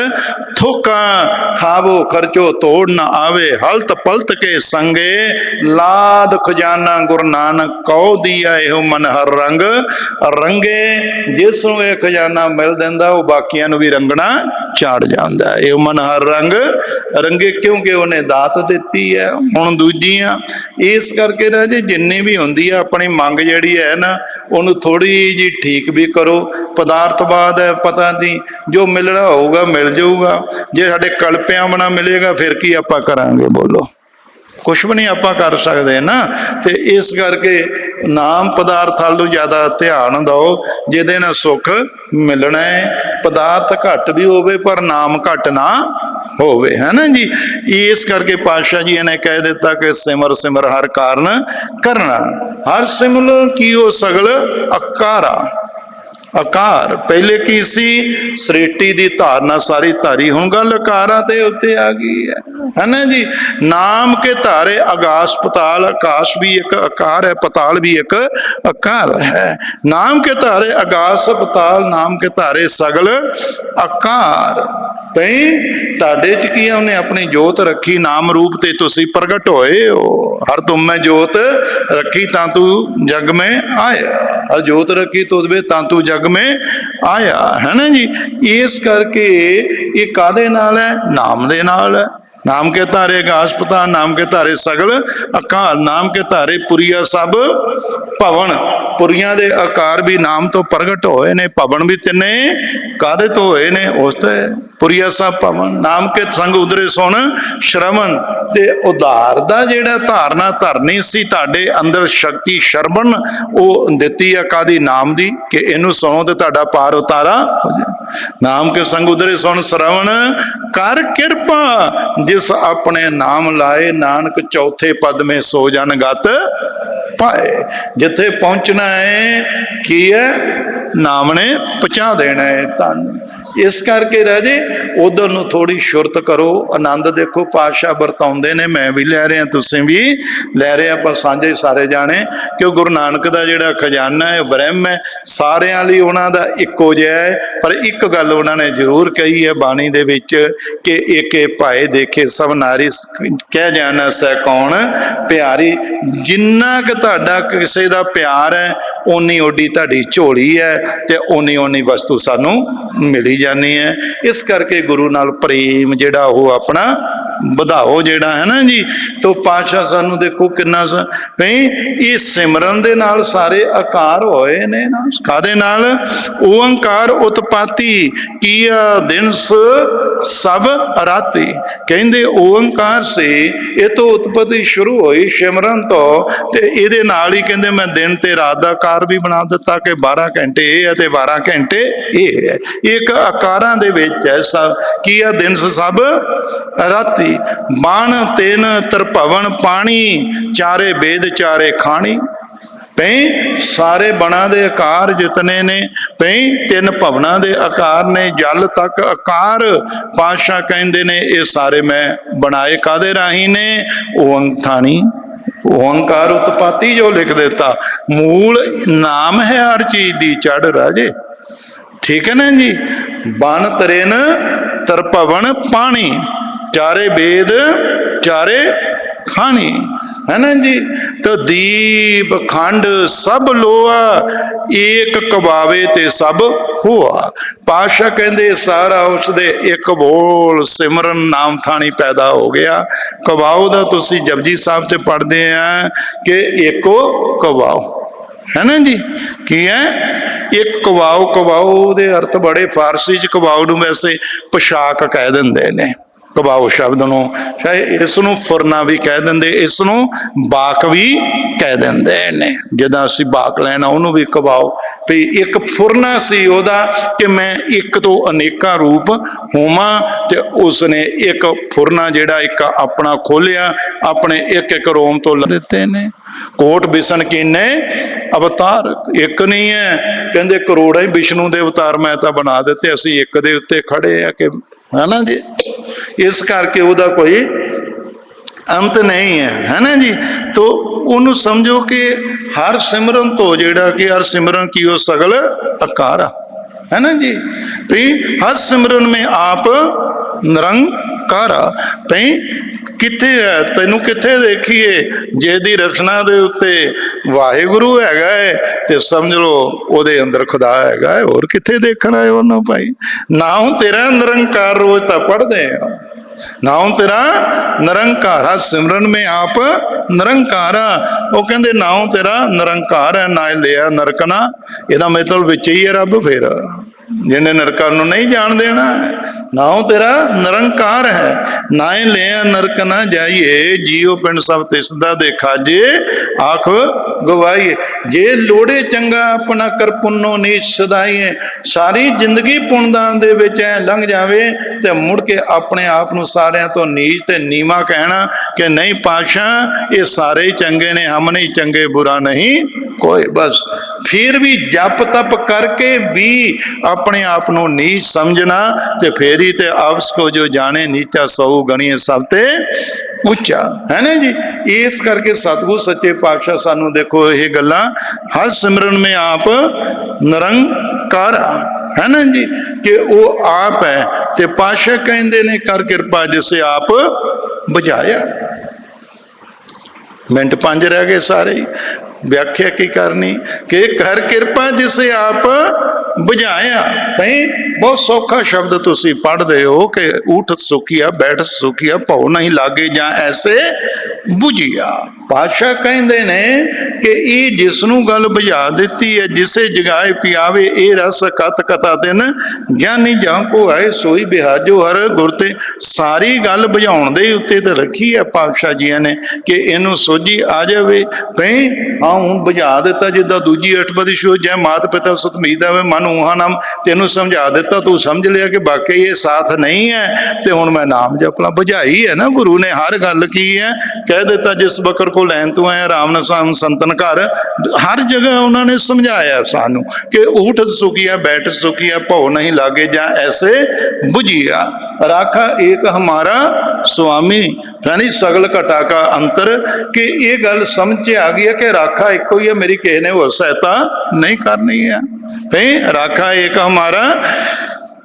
ਥੋਕਾ। ਖਾਵੋ ਖਰਚੋ ਤੋੜ ਨਾ ਆਵੇ, ਹਲਤ ਪਲਤ ਕੇ ਸੰਗੇ। ਲਾਦ ਖਜ਼ਾਨਾ ਗੁਰੂ ਨਾਨਕ ਕਉ ਦੀਆ, ਇਹੋ ਮਨ ਹਰ ਰੰਗ ਰੰਗੇ। ਜਿਸ ਨੂੰ ਇਹ ਖਜ਼ਾਨਾ ਮਿਲ ਜਾਂਦਾ, ਉਹ ਬਾਕੀਆਂ ਨੂੰ ਵੀ ਰੰਗਣਾ ਚਾੜ ਜਾਂਦਾ। ਇਹ ਮਨ ਹਰ ਰੰਗ ਰੰਗੇ, ਕਿਉਂਕਿ ਉਹਨੇ ਦਾਤ ਦਿੱਤੀ ਹੈ। ਹੁਣ ਦੂਜੀਆਂ ਇਸ ਕਰਕੇ ਰਾਜੇ ਜਿੰਨੀ ਵੀ ਹੁੰਦੀ ਆ ਆਪਣੀ ਮੰਗ ਜਿਹੜੀ ਹੈ ਨਾ, ਉਹਨੂੰ ਥੋੜੀ ਜਿਹੀ ਠੀਕ ਵੀ ਕਰੋ। ਪਦਾਰਥਵਾਦ ਹੈ, ਪਤਾ ਨਹੀਂ ਜੋ ਮਿਲਣਾ ਹੋਊਗਾ ਮਿਲ ਜਾਊਗਾ। ਜੇ ਸਾਡੇ ਕਲਪਿਆਂ ਬਣਾ ਮਿਲੇਗਾ ਫਿਰ ਕੀ ਆਪਾਂ ਕਰਾਂਗੇ? ਬੋਲੋ ਕੁਛ ਵੀ ਨਹੀਂ ਆਪਾਂ ਕਰ ਸਕਦੇ ਨਾ। ਤੇ ਇਸ ਕਰਕੇ ਨਾਮ ਪਦਾਰਥਾਂ ਨੂੰ ਜ਼ਿਆਦਾ ਧਿਆਨ ਦਿਓ, ਜਿਹਦੇ ਨਾਲ ਸੁੱਖ ਮਿਲਣਾ ਹੈ। ਪਦਾਰਥ ਘੱਟ ਵੀ ਹੋਵੇ ਪਰ ਨਾਮ ਘੱਟ ਨਾ ਹੋਵੇ, ਹੈ ਨਾ ਜੀ। ਇਸ ਕਰਕੇ ਪਾਤਸ਼ਾਹ ਜੀ ਨੇ ਕਹਿ ਦਿੱਤਾ ਕਿ ਸਿਮਰ ਸਿਮਰ ਹਰ ਕਾਰਨ ਕਰਨਾ। ਹਰ ਸਿਮਰ ਕੀਓ ਸਗਲ ਅਕਾਰਾ। ਆਕਾਰ ਪਹਿਲੇ ਕੀ ਸੀ? ਸ੍ਰਿਸ਼ਟੀ ਦੀ ਧਾਰਨਾ ਸਾਰੀ ਧਾਰੀ, ਹੁਣ ਗੱਲ ਆਕਾਰਾਂ ਤੇ ਉੱਤੇ ਆ ਗਈ ਹੈ ਨਾ ਜੀ। ਨਾਮ ਕੇ ਧਾਰੇ ਆਗਾਸ ਪਤਾਲ, ਆਕਾਸ਼ ਵੀ ਇੱਕ ਆਕਾਰ ਹੈ, ਪਤਾਲ ਵੀ ਇੱਕ ਆਕਾਰ ਹੈ। ਨਾਮ ਕੇ ਧਾਰੇ ਆਗਾਸ ਪਤਾਲ, ਨਾਮ ਕੇ ਧਾਰੇ ਸਗਲ ਆਕਾਰ। ਭਈ ਤੁਹਾਡੇ ਚ ਕੀ ਹੈ? ਉਹਨੇ ਆਪਣੀ ਜੋਤ ਰੱਖੀ, ਨਾਮ ਰੂਪ ਤੇ ਤੁਸੀਂ ਪ੍ਰਗਟ ਹੋਏ ਹੋ। ਹਰ ਤੁਮ ਮੈਂ ਜੋਤ ਰੱਖੀ ਤਾਂ ਤੂੰ ਜਗ में आया, हर जोत रखी तो तांतु जग में आया, है ना जी। इस करके ये कादे नाल है? नाम दे नाल है। नाम के धारे आकाश पताल, नाम के धारे सगल अकाल। नाम के धारे पुरिया सब भवन, पुरिया दे आकार भी नाम तो प्रगट होए ने। भवन भी तिने कादे तो होए ने? उस ते पुरिया सब भवन। नाम के संग उधरे सुन श्रवण। ते उधार दा जेड़ा धारना धरनी सी तुहाडे अंदर शक्ति श्रवण वो दित्ती है कादी? नाम दी, कि इनू सुनो ते तुहाडा पार उतारा हो जाए। नाम के संग उधरे सुन श्रवण कर किरपा, जिस अपने नाम लाए नानक चौथे पद में सो जन गत पाए। जिथे पहुंचना है की है? नाम ने पहुंचा देना है। धन इस करके राजे उधर नूं थोड़ी शुरत करो। आनंद देखो पातशाह वरताउंदे ने, मैं भी लै रहा, तुसीं भी लै रहे, आपां सांझे सारे जाने, कि गुरु नानक दा जिहड़ा खजाना है ब्रह्म है, सारियां लई उहनां दा इक्को जिहा है। पर एक गल उहनां ने जरूर कही है बाणी दे विच कि एक भाए देखे सब नारी कह जाना सै कौन प्यारी। जिन्ना कि तुहाडा किसे दा प्यार है उन्नी ओडी तुहाडी झोली है, ते उन्नी उन्नी वस्तु सानू मिली जानी है। इस करके गुरु नाल प्रेम जिहड़ा वो अपना ਵਧਾਓ ਜਿਹੜਾ है ना जी। तो पातशाह सानू देखो किन्ना भई ये सिमरन दे नाल सारे आकार होए ने ना, कादे नाल ओंकार उत्पत्ति किया दिनस सब राती। कहंदे ओंकार से ये तो उत्पत्ति शुरू हुई सिमरन तो, ते इहदे नाल ही कहंदे मैं दिन ते रात दा आकार भी बना दिता कि 12 घंटे ये है ते 12 घंटे ये है। एक आकारां दे विच है सब किया दिनस सब राती। बाण तेन तरभवन पानी चारे वेद चारे खानी। पई सारे बणा दे आकार जितने ने, पई 3 भवना दे आकार ने, जल तक आकार पातशाह कहंदे ने ये सारे मैं बनाए कादे राही ने ओंठानी। ओंकार उत्पत्ति जो लिख देता, मूल नाम है हर चीज दी चढ़ राजे, ठीक है ना जी। बन तरेन तरभवन पानी चारे वेद चारे खानी, है ना जी। तो दीप खंड सब लोहा एक कबावे ते सब हुआ। पातशाह कहंदे सारा उसदे एक बोल सिमरन नाम थानी पैदा हो गया। कबाओ दा तुसी जपजी साहब च पढ़दे हैं कि एको कबाओ, है ना जी। की है एक कबाओ। कबाओ दे अर्थ बड़े फारसी च कबाओ नूं वैसे पोशाक कह दिंदे ने, कबाओ शब्द नूं शायद इस नूं फुरना भी कह देंदे, इस नूं बाक भी कह देंदे ने। जिद्दां असीं बाक लैना उहनूं भी कबाओ। भी एक फुरना सी ओहदा कि मैं एक तो अनेका रूप होवां, ते उसने एक फुरना जिहड़ा एक अपना खोलिया, अपने एक एक रोम तो ला दिते ने। कोट बिसन कीने अवतार एक नहीं है, कहंदे करोड़ां ही विष्णु दे अवतार मैं तां बना दिते, असीं एक दे उत्ते खड़े आ कि, है ना जी। इस करके उहदा कोई अंत नहीं है ना जी। तो उन्होंने समझो कि हर सिमरन तो जेड़ा कि हर सिमरन की वो सगल आकार है ना जी। भई हर सिमरन में आप निरंकारा। भई किथे है तेनू किथे देखिए जे दी रचना दे उत्ते वाहिगुरु हैगा है ते समझ लो ओदे अंदर खुदा हैगा है, और किथे देखना है उन्होंने भाई। नाम तेरा निरंकार रोज तो पढ़ते हैं, नाम तेरा निरंकारा सिमरन में आप निरंकारा। वो कहते नाम तेरा निरंकार है ना लिया नरकना, यदा मतलब विच ही है रब। फिर जिन्हें नरका नूं नहीं जान देना है, नाम तेरा निरंकार है ना लिया नरक ना जाइए। जियो पिंड सब तिसदा देखा जे आख गवाइए। जे लोड़े चंगा अपना कर पुन्नो नीच सदाइए। सारी जिंदगी पुणदान दे विच ऐ लंघ जावे ते मुड़ के अपने आप नूं सारियां तो नीच ते नीवा कहना कि नहीं पातशाह ये सारे ही चंगे ने, हम नहीं चंगे, बुरा नहीं कोई। बस फिर भी जप तप करके भी अपने आप को नीच समझना, ते फिर ही ते आपस को जो जाने नीचा सौ गणिए सब ते उच्चा, है ना जी। इस करके सतगुरु सच्चे पातशाह सानू देखो ये गल्लां हर सिमरन में आप निरंकारा, है ना जी, कि वो आप है। ते पातशाह कहंदे ने कर कृपा जिसे आप बुझाया। मिनट 5 रह गए सारे ही, व्याख्या की करनी कि कर कृपा जिसे आप बुझाया। भाई बहुत सौखा शब्द तुसी पढ़ते हो कि उठ सुखिया बैठ सुखिया भौ नहीं लागे जा ऐसे बुझिया। पातशाह कहते ने कि ये जिसनू गल बुझा दी है, जिसे जगाए पियावे ए रस कत कथा दिन ज्ञानी जां को आए सोई बिहाजो हर गुरते। सारी गल बुझाउण दे उत्ते ते रखी है पातशाह जी ने कि इनू सोझी आ जाए। भाई हाँ हूँ बुझा दिता, जिदा दूजी अठपदी शो जै मात पिता सुत मीत आवे मन ऊहा नाम, तेनू समझा दिता, तू समझ लिया कि बाकी ये साथ नहीं है, तो हुण मैं नाम जपला। बुझाई है ना गुरु ने, हर गल की है कह दिता जिस बकर को को लैन तू आया राम नाम संतन घर, हर जगह उन्होंने समझाया सानू कि ऊठ सुखिया बैठ सुखिया भौ नहीं लागे जा ऐसे बुझिया, राखा एक हमारा स्वामी यानी सगल घटा का अंतर। कि ये गल समझ आ गई है कि राखा एको ही है, मेरी किसी ने होर सहायता नहीं करनी है भाई। राखा एक हमारा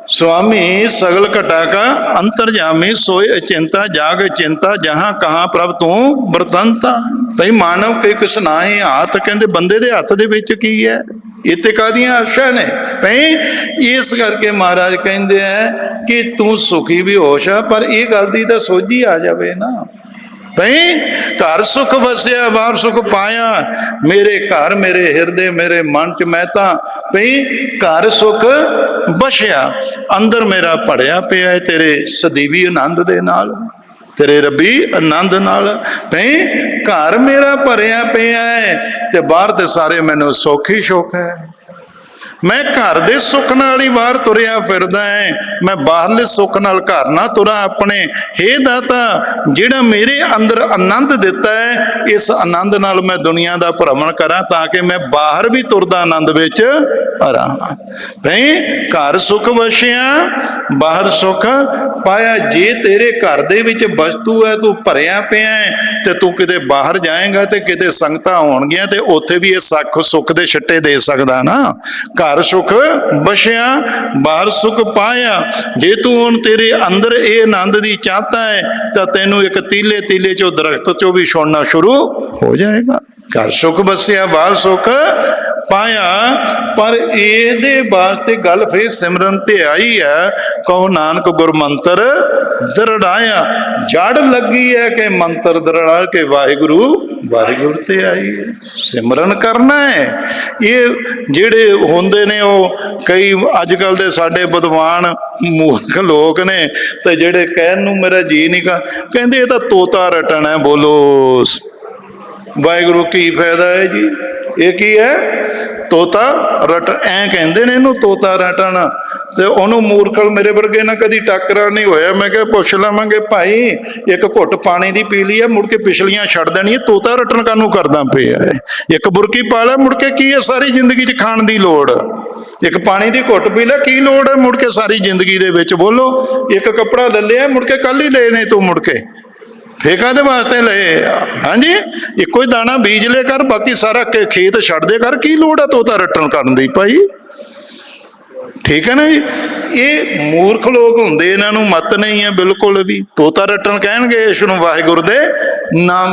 स्वामी सगल घटा का अंतर्जामी, सोए चिंता जाग चिंता जहां कहां प्रभ तू बरतंता। भाई मानव के किस ना ही हाथ, कहते बंदे दे हथ दे विच की है, इत्ते कादियां आशा ने भाई। इस करके महाराज कहते हैं कि तू सुखी भी होश है, पर यह गल दी तां सोझी आ जाए ना भाई। घर सुख वसिया बाहर सुख पाया, मेरे घर मेरे हिरदे मेरे मन च मैं तां भाई घर सुख बसिया, अंदर मेरा भड़िया पिया है तेरे सदीवी आनंद दे नाल, तेरे रब्बी आनंद नाल भाई। घर मेरा भरिया पिया है ते बाहर ते सारे मैनू सुख ही सुख है। मैं घर दे सुख नाल ही बाहर तुरिया फिरदा है, मैं बाहरले सुख नाल घर ना तुरा अपने। हे दाता जिहड़ा मेरे अंदर आनंद दिता है, इस आनंद नाल मैं दुनिया दा भ्रमण करा ताकि मैं बाहर भी तुरदा आनंद विच रहां भाई। घर सुख वसिया बाहर सुख पाया। जे तेरे घर दे विच वस्तु है, तू भरिया पिया है, ते तू किते बाहर जाएगा ते किते संगतां होणगियां ते उत्थे भी ये सुख दे छट्टे दे सकदा ना। घर सुख बसिया बाहर सुख पाया। जे तू हुण तेरे अंदर ये आनंद दी चाहता है तो तेनू एक तीले तीले चो दरख्त चो भी छोड़ना शुरू हो जाएगा। घर सुख बसिया बाहर सुख पाया, पर ये वास्ते गल फिर सिमरन ते आई है। कहो नानक गुरमंत्र दरड़ाया, जड़ लगी है कि मंत्र दरड़ा के वाहिगुरु वाहिगुरु ते आई है। सिमरन करना है। ये जेड़े होंदे ने वो कई अजकल दे साडे विद्वान मूर्ख लोग ने ते जेड़े कहन नूं मेरा जी नहीं का, कहंदे ये तां तोता रटन है। बोलो वाहिगुरु की फायदा है जी, ये की है तोता रट, ऐ कहते ने इनू तोता रटन। तो उन्होंने मूर्खल मेरे वर्गे ना कभी टक्कर नहीं होया। मैं क्या पुछ लवांगे भाई, एक घुट पानी की पी ली है, मुड़ के पिछलियां छड़ देनी है, तोता रटन कानू करदा पिया है। एक बुरकी पा ला, मुड़ के की है सारी जिंदगी च खाण की लोड़। एक पानी की घुट पी ला, की लोड़ है मुड़ के सारी जिंदगी दे विच। बोलो एक कपड़ा ले लिया, मुड़ के कल ही लेने तू मुड़ के फेका दे वास्ते ले। हाँ जी, एको ही दाना बीज ले कर, बाकी सारा खेत छड़ दे कर, की लोड़ है तोता रटन करन दी भाई। ठीक है ना जी। ये मूर्ख लोग होंदे, इन्हां नूं मत नहीं है बिल्कुल भी। तोता रटन कहणगे इस नूं वाहिगुरू दे नाम,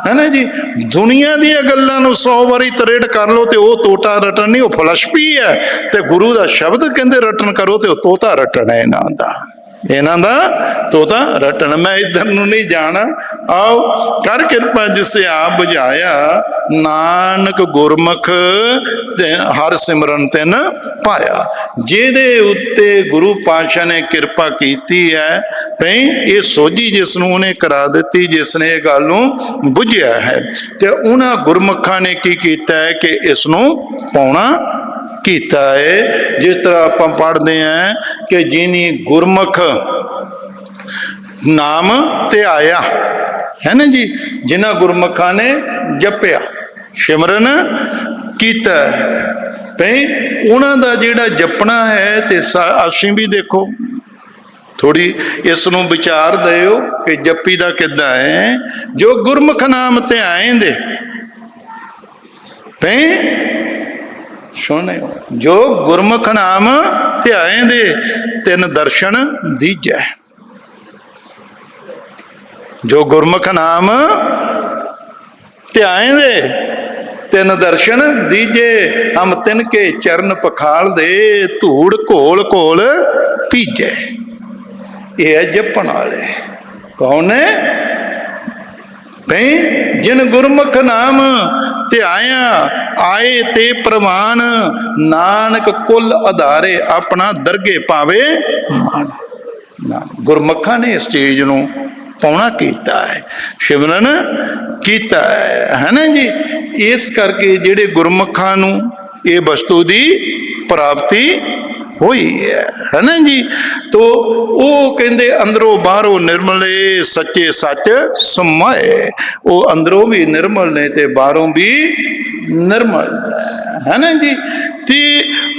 है ना जी। दुनिया दी गल्लां नूं 100 वारी तरेड़ कर लो तो वह तोता रटन नहीं, वह फलसफी है। तो गुरु का शब्द कहते रटन करो तो तोता रटन है इन्हां दा तोता रटन। मैं इधर नूं नहीं जाना। आओ कर किरपा जिसे आप बुझाया, नानक गुरमुख हर सिमरन तिन पाया। जिहदे उत्ते गुरु पातशाह ने किरपा कीती है भई, ये सोझी जिसनूं उन्हें करा दित्ती, जिसने ये गल नूं बुझिया है, ते उन्हां गुरमुखां ने की कीता है कि इसनूं पाउणा कीता है। जिस तरह आप पढ़ते हैं कि जिनी गुरमुख नाम ध्याया, है ना जी, जिन्हां गुरमुखां ने जपिया सिमरन कीता भाई, उन्हां दा जिहड़ा जपना है। ते असीं भी देखो थोड़ी इस नूं विचार दिओ कि जपी दा किद्दां है। जो गुरमुख नाम ध्याएंदे भाई सुने, जो गुरमुख नाम ध्याएंदे तिन दर्शन दीजै। जो गुरमुख नाम ध्याएंदे तिन दर्शन दीजे, हम तिनके चरण पखाल दे, धूड़ घोल घोल पीजे। ये है जपन वाले। कौन है भाई? जिन गुरमुख नाम ध्याया, आए ते प्रवान, नानक कुल आधारे, अपना दरगे पावे मान। गुरमुखा ने इस चीज नूं पाउणा कीता है, सिमरन कीता है ना जी। इस करके जिहड़े गुरमुखां नूं ये वस्तु दी प्राप्ति होई है ना जी। तो वो कहते अंदरों बाहरों निर्मले सच्चे सच समाए, वो अंदरों भी निर्मल ने ते बाहरों भी निर्मल है ना जी। ते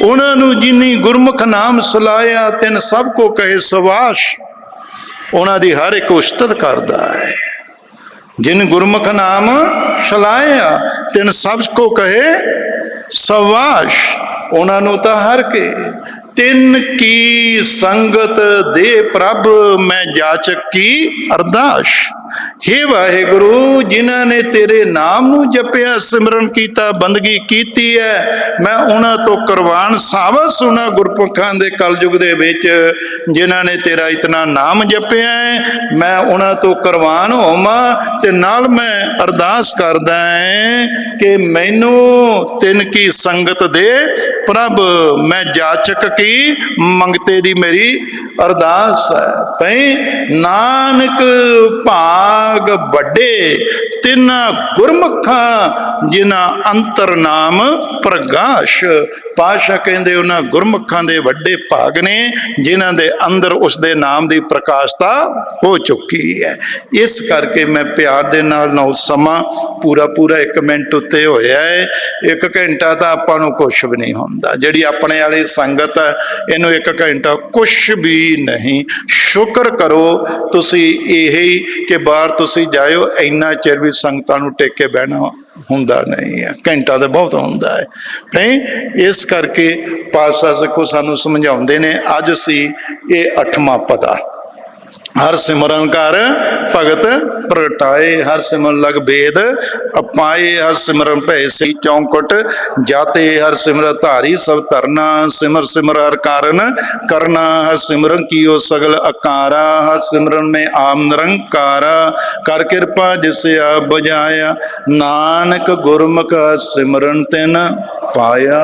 उन्होंने जिन्नी गुरमुख नाम सलाया तिन सब को कहे सवाश, उन्हों की हर एक उस्तत करता है। जिन गुरमुख नाम सलाया तिन सब को कहे सवाश, उन्होंने तो हर के तिन की संगत दे प्रभ मैं जाचक की अरदास। हे वाहेगुरु, जिन्हों ने तेरे नाम नू जपिया सिमरन कीता बंदगी कीती है, मैं उन्हां तो करवान सावस उन्हां गुरमुखां दे कलयुग दे विच जिन्हां ने तेरा इतना नाम जपिया है, मैं उन्हां तो करवान होवां ते नाल मैं अरदास करदा है कि मैनू तिन की संगत दे प्रभ मैं जाचक की मंगते दी मेरी अरदास है। भई नानक भाग बड़े तिना गुरमुखा जिन्हां अंतर नाम प्रकाश। पातशाह कहंदे उन्हां गुरमुखां दे वड्डे भाग ने जिन्हां दे अंदर उसदे नाम दी प्रकाशता हो चुकी है। इस करके मैं प्यार दे नाल ना समा पूरा 1 मिनट उत्ते होया है। 1 घंटा तो आपां नूं कुछ भी नहीं हुंदा, जिहड़ी अपने वाली संगत है इहनूं 1 घंटा कुछ भी नहीं। शुक्र करो तुसी यही कि बाहर तुसी जाओ, इन्ना चिर भी संगतां नूं टेक के बहना हुंदा नहीं है, घंटा तो बहुत हुंदा है नहीं। इस करके पातशाह सिखो सानू समझाउंदे ने। अज सी ये 8वां पदा, हर सिमरन कर भगत प्रगटाए, हर सिमरन लग बेद अपाए, हर सिमरन भय सी चौंकट जाते, हर सिमरन धारी सब धरना, सिमर सिमर हर कारण करना, हर सिमरन कियो सगल अकारा, हर सिमरन में आम निरंकारा, कर कृपा जिसे आ बजाया, नानक गुरमुख सिमरन तिन पाया।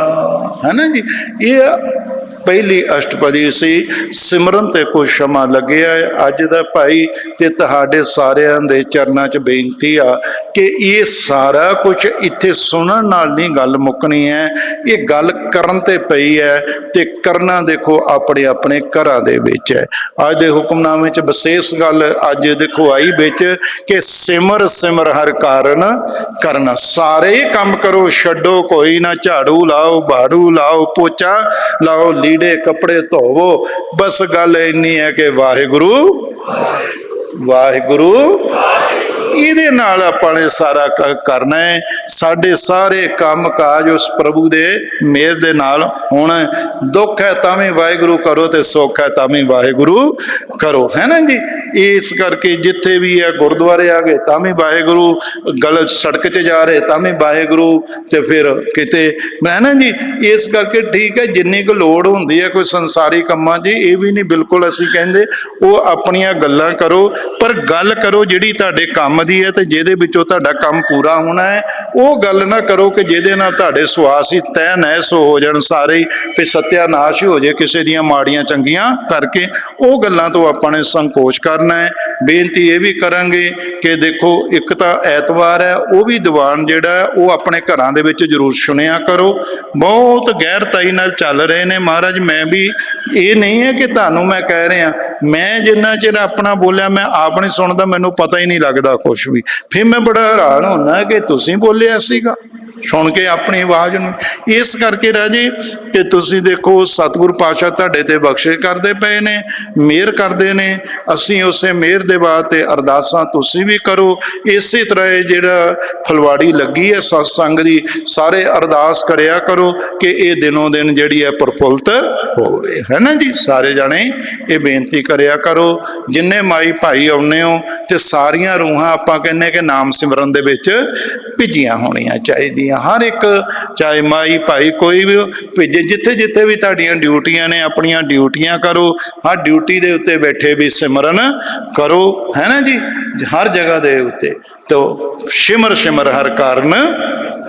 है ना जी, ये पहली अष्टपदी सी। सिमरन ते कुछ क्षमा लगे है। अज दा भाई ते तुहाडे सारियां दे चरनां च बेनती आ कि ये सारा कुछ इत्थे सुनन नाल नहीं गल मुकनी है, ये गल करन ते पई है ते करना देखो अपने अपने घरां दे विच है। अज दे हुक्मनामे च विशेष गल अज देखो आई विच कि सिमर सिमर हर कारण करना। सारे काम करो, छड्डो कोई ना, झाड़ू लाओ, बाड़ू लाओ, पोचा लाओ, लीड़े कपड़े धोवो, बस गल इन्नी है कि वाहिगुरु वाहिगुरु ਇਹਦੇ ਨਾਲ ਆਪਾਂ ਨੇ ਸਾਰਾ करना है। साढ़े सारे काम काज उस प्रभु दे मेहर दे नाल होना। दुख है तां भी वाहिगुरु करो ते सुख है तां भी वाहिगुरु करो, है ना जी। इस करके जिथे भी है गुरुद्वारे आ गए तां भी वाहिगुरु, गलत सड़क च जा रहे तां भी वाहिगुरु, ते फिर किते है ना जी। इस करके ठीक है जिन्नी को लोड़ हुंदी है कोई संसारी कम्मां दी, ये भी नहीं बिल्कुल असीं कहंदे, वो अपनियां गल्लां करो, पर गल करो जिहड़ी तुहाडे काम दी है ते जिहदे विचों तुहाडा काम पूरा होना है। वो गल ना करो कि जिहदे नाल तुहाडे सुआस ही तय नैस हो जाण सारे ही, फिर सत्यानाश ही हो जाए किसी दियां माड़ियां चंगियां करके। वो गल्लां तो आपां ने संकोच करना है। बेनती ये भी करांगे कि देखो एक तो ऐतवार है, वो भी दीवान जिहड़ा है वो अपने घरां दे विच जरूर सुनिया करो। बहुत गैरताई नाल चल रहे ने महाराज। मैं भी ये नहीं है कि तुहानूं मैं कह रहा, मैं जिन्ना चिर अपना बोलिया मैं आप नहीं सुनदा, मैनूं पता ही नहीं लगता कुछ भी। फिर मैं बड़ा हैरान होना कि तुसीं बोलिया सीगा सुन के अपनी आवाज़ नूं। इस करके राजे कि तुसीं देखो सतगुरु पातशाह तुहाडे ते बख्शिश करदे पए ने, मेहर करदे ने। असीं उसे मेहर दे वास्ते अरदासां तुसीं भी करो। इसे तरह जिहड़ा फलवाड़ी लगी है सत्संग दी, सारे अरदास करिया करो कि ये दिनों दिन जिहड़ी है प्रफुल्लत होवे, है ना जी। सारे जाने ये बेनती करिया करो। जिन्ने माई भाई आउणे हो ते सारियां रूहां आपां कहने कि नाम सिमरन दे विच भिजियां होणियां चाहिदियां। हर एक चाहे माई भाई कोई भी भेजे, जिथे जिथे भी तुहाडियां ड्यूटियां ने अपनियां ड्यूटियां करो। हर ड्यूटी दे उत्ते बैठे भी सिमरन करो, है ना जी। हर जगह दे उत्ते तो सिमर सिमर हर कारण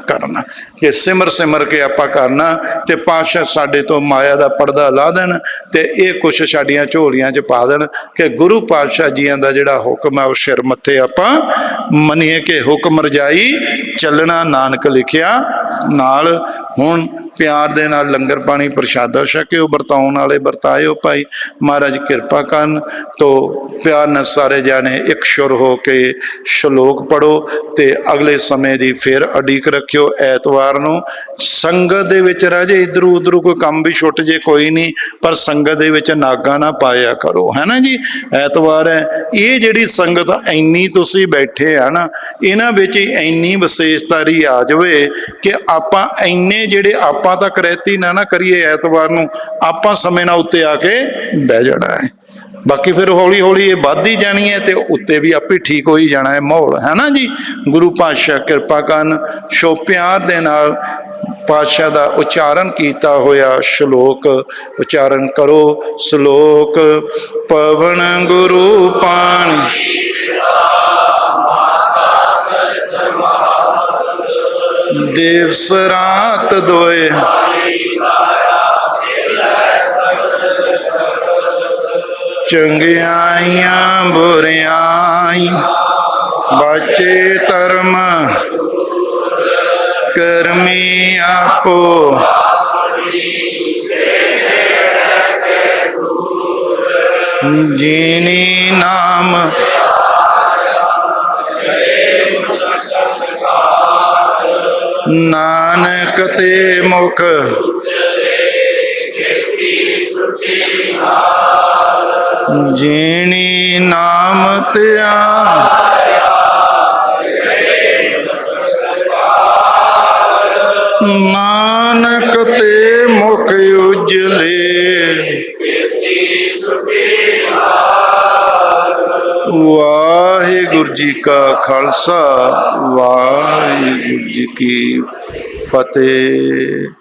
करना, कि सिमर सिमर के आपां करना ते पातशाह साडे तो माया दा पर्दा ला देन ते ये कुछ साडियां झोलियां च पा देन कि गुरु पातशाह जियां दा जिहड़ा हुक्म है उस सिर मत्थे आपां मनीए कि हुक्म रजाई चलना नानक लिखिया नाल। हुण ਪਿਆਰ ਦੇ ਨਾਲ ਲੰਗਰ ਪਾਣੀ ਪ੍ਰਸ਼ਾਦਾ ਛਕਿਓ, ਵਰਤਾਉਣ ਵਾਲੇ ਵਰਤਾਇਓ ਭਾਈ, ਮਹਾਰਾਜ ਕਿਰਪਾ ਕਰਨ। ਤੋ ਪਿਆਰ ਨਾਲ ਸਾਰੇ ਜਾਣੇ ਇੱਕ ਸੁਰ ਹੋ ਕੇ ਸ਼ਲੋਕ ਪੜੋ ਤੇ ਅਗਲੇ ਸਮੇਂ ਦੀ ਫਿਰ ਉਡੀਕ ਰੱਖਿਓ ਐਤਵਾਰ ਨੂੰ। ਸੰਗਤ ਦੇ ਵਿੱਚ ਰਾਜੇ ਇਧਰੋਂ ਉਧਰੋਂ ਕੋਈ ਕੰਮ ਵੀ ਛੁੱਟ ਜੇ ਕੋਈ ਨਹੀਂ, ਪਰ ਸੰਗਤ ਦੇ ਵਿੱਚ ਨਾਗਾ ਨਾ ਪਾਇਆ ਕਰੋ, ਹੈ ਨਾ ਜੀ। ਐਤਵਾਰ ਹੈ, ਇਹ ਜਿਹੜੀ ਸੰਗਤ ਇੰਨੀ ਤੁਸੀਂ ਬੈਠੇ ਆ ਨਾ, ਇਹਨਾਂ ਵਿੱਚ ਇੰਨੀ ਵਿਸ਼ੇਸ਼ਤਾਰੀ ਆ ਜਾਵੇ ਕਿ ਆਪਾਂ ਇੰਨੇ ਜਿਹੜੇ ਆਪਾਂ ਤਾਂ ਕਰੈਤੀ ਨਾ ਕਰੀਏ ਐਤਵਾਰ ਨੂੰ, ਆਪਾਂ ਸਮੇਂ ਨਾਲ ਉੱਤੇ ਆ ਕੇ ਬਹਿ ਜਾਣਾ ਹੈ। ਬਾਕੀ ਫਿਰ ਹੌਲੀ ਹੌਲੀ ਇਹ ਵੱਧਦੀ ਜਾਣੀ ਹੈ ਤੇ ਉੱਤੇ ਵੀ ਆਪੇ ਠੀਕ ਹੋ ਹੀ ਜਾਣਾ ਹੈ ਮਾਹੌਲ, ਹੈ ਨਾ ਜੀ। ਗੁਰੂ ਪਾਤਸ਼ਾਹ ਕਿਰਪਾ ਕਰਨ। ਸੋ ਪਿਆਰ ਦੇ ਨਾਲ ਪਾਤਸ਼ਾਹ ਦਾ ਉਚਾਰਨ ਕੀਤਾ ਹੋਇਆ ਸ਼ਲੋਕ ਉਚਾਰਨ ਕਰੋ। ਸ਼ਲੋਕ ਪਵਨ ਗੁਰੂ ਪਾਣੀ ਦਿਵਸ ਰਾਤ ਦੋਏ, ਚੰਗਿਆਈਆਂ ਬੁਰਿਆਈ ਬਾਚੇ ਧਰਮ ਕਰਮੀ ਆਪੋ, ਜੀਨੀ ਨਾਮ ਨਾਨਕ ਤੇ ਮੁਖ, ਜੀਣੀ ਨਾਮ ਧਿਆਇਆ, ਨਾਨਕ ਤੇ ਮੁਖ ਉਜਲੇ, ਵਾਹਿਗੁਰੂ ਜੀ ਕਾ ਖਾਲਸਾ, ਵਾਹਿਗੁਰੂ ਜੀ ਕੀ ਫਤਿਹ।